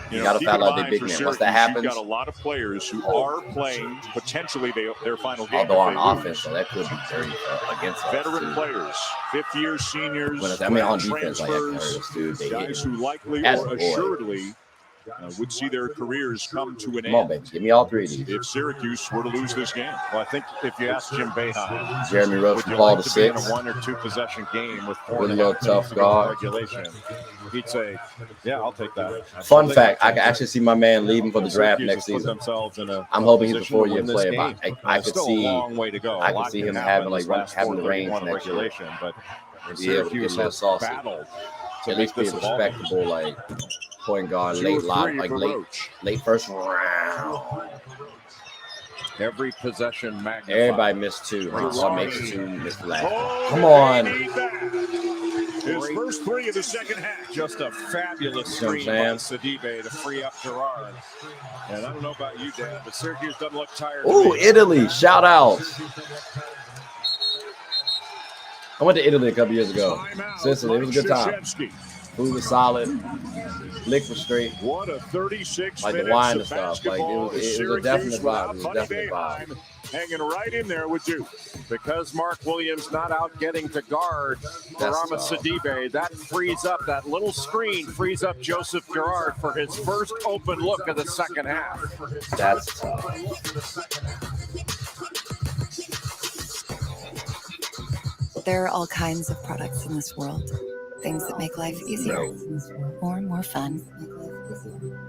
You got to keep foul in out their mind big for man. Once Syracuse, that happens, you've got a lot of players who are playing potentially their final game. although if on they lose. offense, so that could be dirty against us, Veteran too. players, fifth-year seniors, I mean, on defense, like that transfers, hurts, dude. They guys hit who likely As or a boy. assuredly would see their careers come to an Come on, end baby. Give me all 3 of these. if Syracuse were to lose this game. Well, I think if you ask Jim Boeheim, Jeremy Roach would from you Paul like to to be in a 6. 1 or 2 possession game with 4 Good and a little half tough minutes to go guard. in regulation? He'd say, "Yeah, I'll take that." Fun fact, I can actually see my man leaving for the draft Syracuse next has put season. themselves in a I'm hoping he's a position to 4-year win this player, game. but I could Still see a long way to go. I A lot could see can him happen having this last having the reins 4:31 next year. regulation, but And be able to get Syracuse a little has saucy. battled to At make least be this a a ball game. respectable point guard, 2 late of 3 for late first round. Every possession magnified. Everybody missed 2. All makes 2, missed the last. Oh, Come on. His first 3 of the second half. Just a fabulous You know what screen I'm by Sidibe to free up Gerard. And I don't know about you, Dan, but Syracuse doesn't look tired. Ooh, Italy. Shout out. I went to Italy a couple years ago. Seriously, it was a good time. Food was solid. Lick was straight. What a 36 like the minutes wine of and stuff. Like basketball. it was a Syracuse definite vibe. without It was a Buddy definite vibe. Boeheim hanging right in there with Duke. Because Mark Williams not out getting to guard Barama Sidibe, that frees up, that little screen frees up Joseph Gerard for his first open look of the second half. That's tough. There are all kinds of products in this world. Things that make life easier or more fun.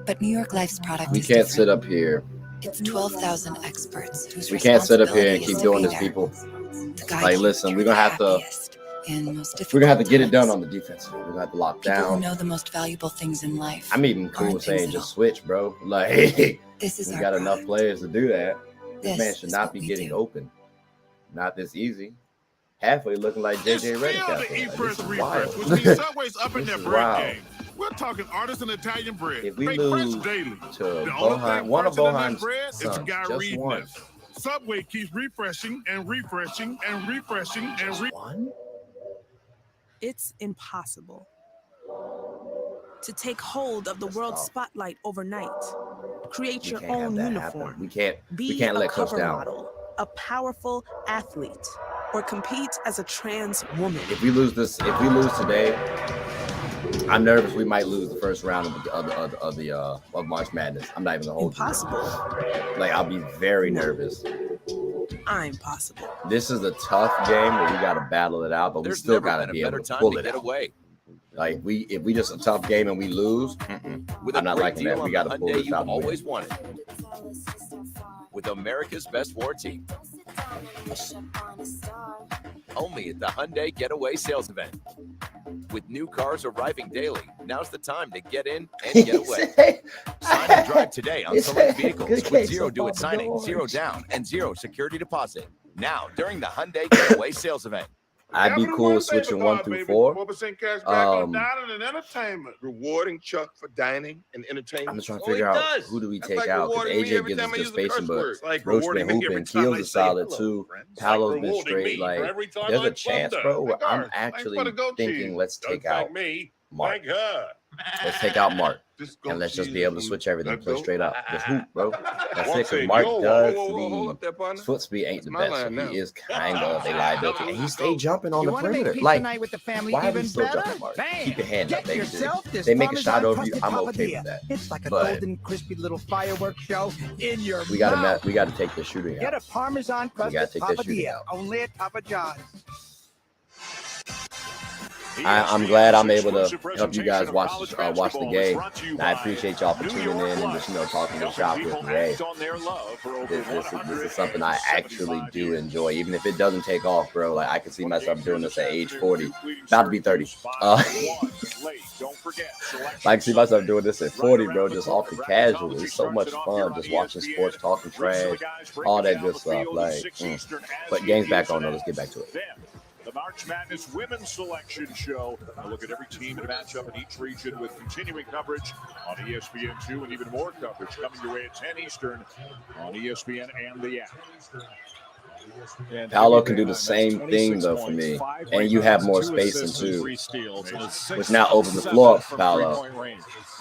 But New York Life's product We is can't different. sit up here. It's 12,000 experts whose We can't sit up here and responsibility keep is doing to this, be people. guide Like, you listen, to we're gonna your have to happiest in most difficult We're gonna have to get it done times. on the defense. We're gonna have to lock People who down. know the most valuable things in life. I'm even cool aren't with saying things at just all. switch, bro. Like, This is we our got enough product. players to do that. This This man should is not what be we getting do. open. Not this easy. Halfway looking like JJ Redick Still out the there. Like, E-Press this is refresh, wild. which means Subway's up in This their is bread wild. game. We're talking artisan Italian bread. If we Baked fresh lose daily. to The only Boheim, thing one of fresher than that Boheim's bread is the sons, guy just reading one. this. Subway keeps refreshing and refreshing and refreshing and one? It's impossible to take hold of the world's spotlight overnight. Create We your can't have own that uniform. happen. We can't Be a let Coach cover down. model, a powerful athlete, or compete as a trans woman. If we lose today, I'm nervous we might lose the first round of March Madness. I'm not even gonna hold you. Like, I'll be very nervous. I'm possible. This is a tough game where we gotta battle it out, but we still gotta be able to pull it out. Like, if we just a tough game and we lose, I'm not liking that. We gotta pull this out. Always wanted. With America's best war team. Only at the Hyundai Getaway Sales Event. With new cars arriving daily, now's the time to get in and get away. Sign and drive today on select vehicles with zero due at signing, zero down, and zero security deposit. Now, during the Hyundai Getaway Sales Event. I'd be cool with switching 1 through 4. 4% cash back on dining and entertainment. Rewarding Chuck for dining and entertainment. I'm just trying to figure out who do we take out, because AJ gives us good spacing, but like Roach been hooping, Keels is solid too. Paolo's been straight. Like, there's a chance, bro, where I'm actually thinking let's take out Mark. Let's take out Mark. And let's just be able to switch everything, play straight up. Just hoop, bro. That's it, because Mark does the foot speed ain't the best. So he is kind of a liability. And he stay jumping on the perimeter. Like, why are we still jumping, Mark? Keep your hand up, baby. They make a shot over you, I'm okay with that. It's like a But golden, crispy little fireworks show in your we gotta take the shooting Get out. a Parmesan We gotta crusted take that shooting papadilla, out. only at Papa John's. I'm glad I'm able to help you guys watch the game. And I appreciate y'all for tuning in and just talking the shop with me. Hey, this is something I actually do enjoy, even if it doesn't take off, bro. Like, I can see myself doing this at age 40, about to be 30. I can see myself doing this at 40, bro, just off the casual. It's so much fun just watching sports, talking trash, all that good stuff. Like, but game's back on though. Let's get back to it. The March Madness Women's Selection Show. A look at every team and matchup in each region with continuing coverage on ESPN2 and even more coverage coming your way at 10 Eastern on ESPN and the app. Paolo can do the same thing though for me, and you have more spacing too, which now opens the floor up for Paolo.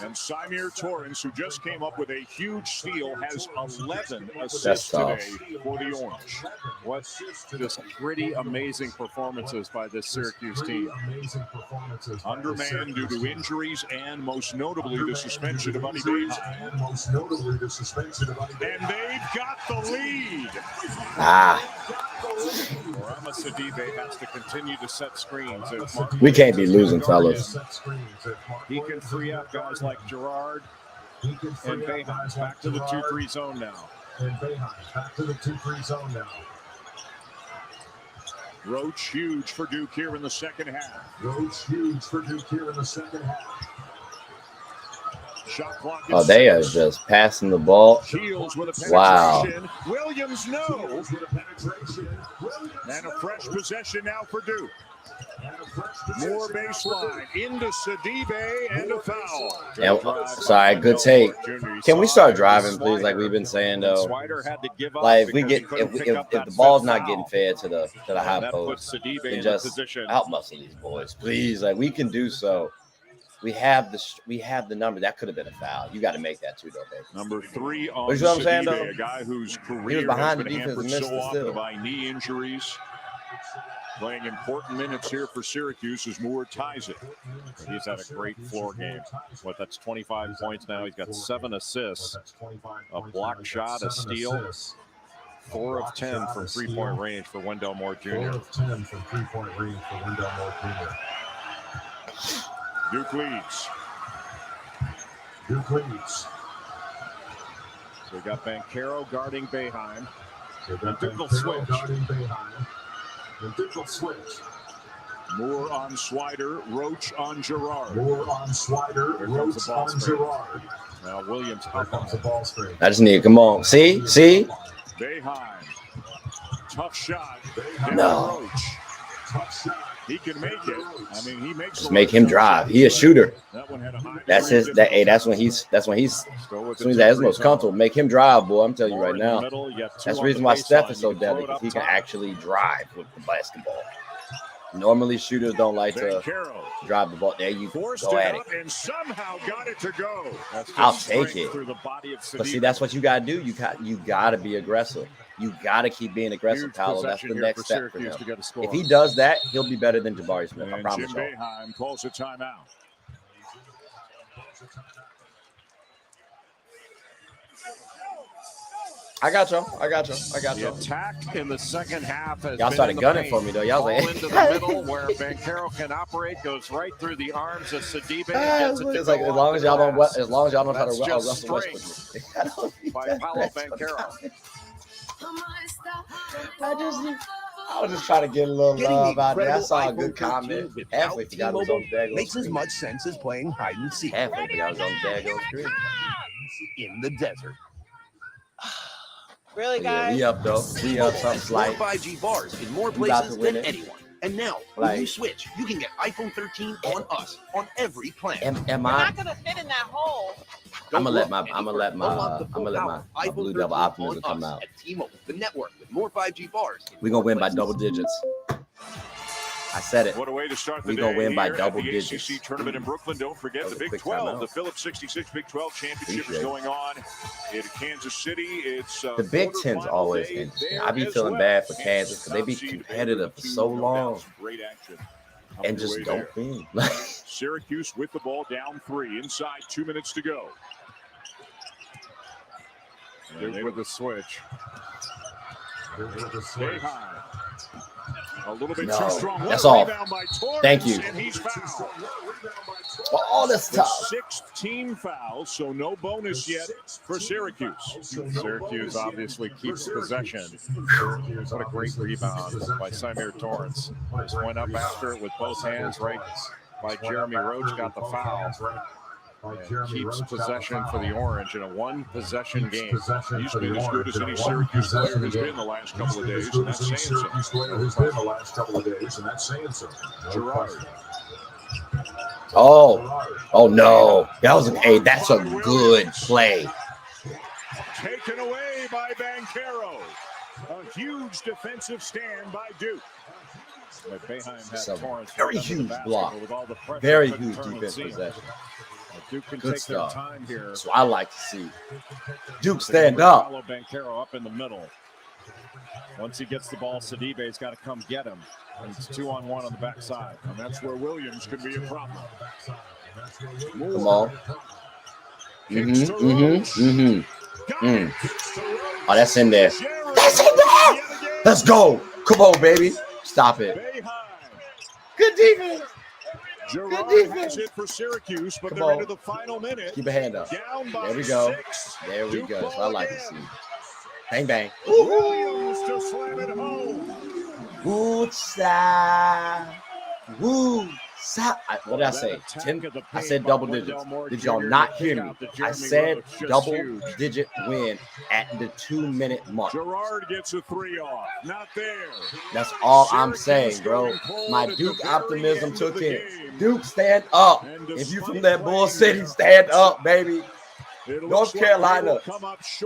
And Symir Torrance, who just came up with a huge steal, has 11 assists That's tough. today for the Orange. What just pretty amazing performances by this Syracuse team. Undermanned due to injuries and most notably the suspension of Buddy Boeheim. And they've got the lead. Rama Sidibe has to continue to set screens. We can't be losing, fellas. He can free up guys like Gerard and Boeheim. Back to the 2-3 zone now. Roach huge for Duke here in the second half. Shot clock Oh, they are just passing the ball. Keels with a Wow. penetration. Williams, no. And a fresh possession now for Duke. More baseline into Sidibe and a foul. And, sorry, good take. Can we start driving, please? Like we've been saying though. Like if we get if the ball's not getting fed to the high post, then just outmuscle these boys, please. Like we can do so. We have the number. That could have been a foul. You got to make that too, though, baby. Number 3 on you know what I'm saying, Sidibe, though? a guy whose He career was behind has the been defense and hampered missed so it often still. by knee injuries. Playing important minutes here for Syracuse as Moore ties it. He's had a great floor game. That's 25 points now. He's got 7 assists, a block shot, a steal, 4 of 10 from three-point range for Wendell Moore Jr. Duke leads. We got Banchero guarding Boeheim. And Duke will switch. Moore on Swider, Roach on Gerard. Here comes the ball screen. Now Williams up on the ball screen. I just need, come on. See? Boeheim. Tough shot. No. Roach. He can make it. I mean, he makes. Just make him drive. He a shooter. That one had a high That's his. That's when he's at his most comfortable. Make him drive, boy. I'm telling you right now. That's the reason why Steph is so deadly, because he can actually drive with the basketball. Normally, shooters don't like to drive the ball. There you go at it. And somehow got it to go. I'll take it. But see, that's what you gotta do. You gotta be aggressive. You gotta keep being aggressive, Paolo. That's the next step for him. If he does that, he'll be better than Jabari Smith. I promise you. Boeheim calls a timeout. I got you. The attack in the second half has y'all started gunning for me though. Y'all like into the middle where Banchero can operate, goes right through the arms of Sidibe. It's like as long as y'all don't know how to Russell Westbrook. By Paolo Banchero. I was just trying to get a little love out there. I saw a good comment. Halfway forgot it was on the daggone makes screen. as much sense as playing hide and seek. Halfway forgot it was on the daggone screen. In the desert. Really, Yeah, guys? we up though. We up something slight. 5G bars in more We about to places win than it. anyone. And now, Like- when you switch, you can get iPhone 13 on us on every plan. Am You're I? not gonna fit in that hole. I'm gonna let my Unlock my blue devil optimism come out. At T-Mobile, the network with more 5G bars. We gonna win by double digits. I said it. What a way to start the We day gonna win by here at double the digits. ACC tournament in Brooklyn. Don't forget That the was a Big quick 12, timeout. the Phillips 66 Big 12 Championship is Appreciate it. going on in Kansas City. It's The Big Ten's quarterfinal always day interesting. there I be as feeling well. bad for Kansas because they be top seed competitive for favored so to no long doubt, some great action coming and your just way don't there. win. Syracuse with the ball down 3 inside 2 minutes to go. Duke with the switch. Boeheim. A little bit No, too strong. that's One all. rebound by Torrance, Thank you. And he's fouled. Oh, that's The tough. 16 fouls, so no bonus yet for Syracuse. Syracuse obviously keeps possession. What a great rebound by Symir Torrance. Just went up after it with both hands right by Jeremy Roach, got the foul. And keeps possession for the Orange in a one-possession game. He's been as good as any Syracuse player has been the last couple of days, and that's saying something. Gerard. Oh no. That was that's a good play. Taken away by Banchero. A huge defensive stand by Duke. Boeheim It's had a Torrance very right under the huge basket, block. but with all the pressure, Very couldn't huge turn the defense seam. possession. Duke can Good take stuff. their time here. So I like to see Duke stand up. Follow Banchero up in the middle. Once he gets the ball, Sidibe's got to come get him. And it's 2-on-1 on the backside. And that's where Williams could be a problem. Come on. Oh, that's in there. That's in there. Let's go. Come on, baby. Stop it. Good defense. Gerard has it for Syracuse, but Come they're on. into the final minute. Keep a hand up. Down by There we go. 6. There we Duke go. That's ball what I like to again. see. Bang, bang. Williams to slam it home. Woodsa. Woo. What did I say? 10? I said double digits. Did y'all not hear me? I said double-digit win at the 2-minute mark. Gerard gets a 3 off. Not there. That's all I'm saying, bro. My Duke optimism took in. Duke, stand up. If you from that Bull City, stand up, baby. North Carolina,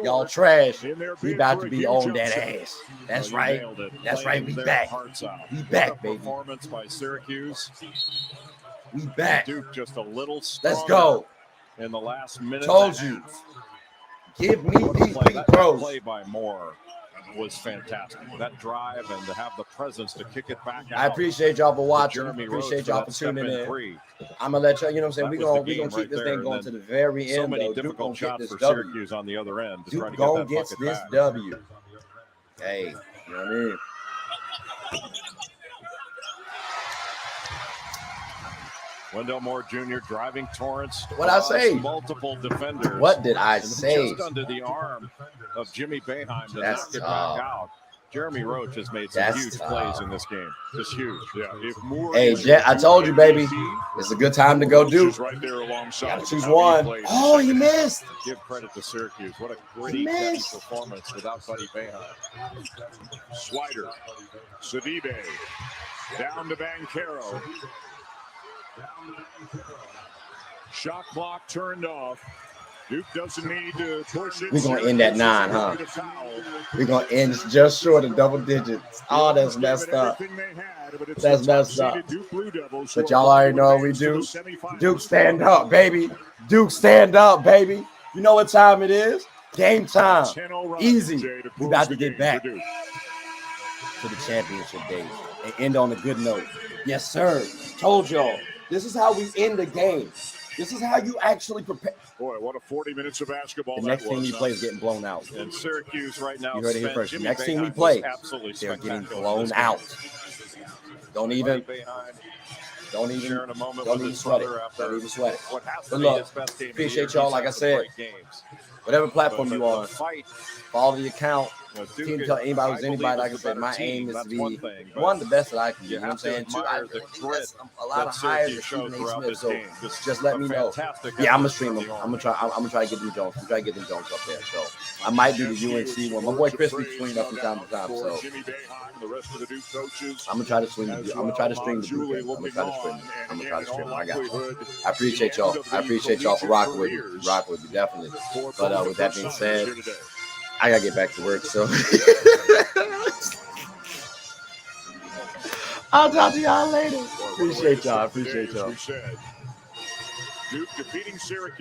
y'all trash. We about to be on that ass. That's right. That's right. We back. We back, baby. Performance by Syracuse. We back. Duke just a little Let's stronger go. in the last minute. Told you. Give me these big That bros. play by Moore was fantastic. That drive and to have the presence to kick it back out. I appreciate y'all for watching. Jeremy Appreciate Roach y'all for for that tuning step-in in. three. I'm gonna let y'all, you know what I'm saying? That We're was gonna the game keep right this there, thing and going then to the very so end. many Though. Duke difficult gonna get shots this for W. Syracuse on the other end to try Duke to get gonna that get bucket this back. W. Hey, you know what I mean? Wendell Moore Jr. driving Torrance. What'd I say? Multiple defenders. What did I And say? Just under the arm of Jimmy Boeheim to That's knock it tough. back out. Jeremy Roach has made some huge plays in this game. Just huge. Yeah. If Moore Hey, Jet, I told you, baby. It's a good time to go Duke. Right there alongside. Gotta choose one. Oh, he missed. Give credit to Syracuse. What a gritty, catchy performance without Buddy Boeheim. Swider. Sidibe. Down to Banchero. Shot clock turned off. Duke doesn't need to push it. We're going to end at 9, huh? We're going to end just short of double digits. Oh, that's messed up. That's messed up. But y'all already know what we do. Duke, stand up, baby. Duke, stand up, baby. You know what time it is? Game time. Easy. We about to get back to the championship days and end on a good note. Yes, sir. Told y'all. This is how we end the game. This is how you actually prepare. Boy, what a 40 minutes of basketball. The next team we play is getting blown out. And Syracuse right now. You heard it here first. The next team we play, they're getting blown out. Don't even sweat it. Don't even sweat it. But look, appreciate y'all. Like I said, whatever platform you on, follow the account. Team tell anybody who's anybody. Like I said, my aim is to be one, the best that I can do. You know what I'm saying? Two, a lot of hires to Stephen A. Smith. So just let me know. Yeah, I'm gonna stream them. I'm gonna try to get them Jones. I'm trying to get them Jones up there. So I might do the UNC one. My boy Chris be streaming up from time to time. So I'm gonna try to stream. I'm gonna try to stream the Duke. I'm gonna try to stream. I got you. I appreciate y'all. I appreciate y'all for rocking with me. Rocking with me, definitely. But with that being said, I gotta get back to work, so I'll talk to y'all later. Appreciate y'all. Duke defeating Syracuse.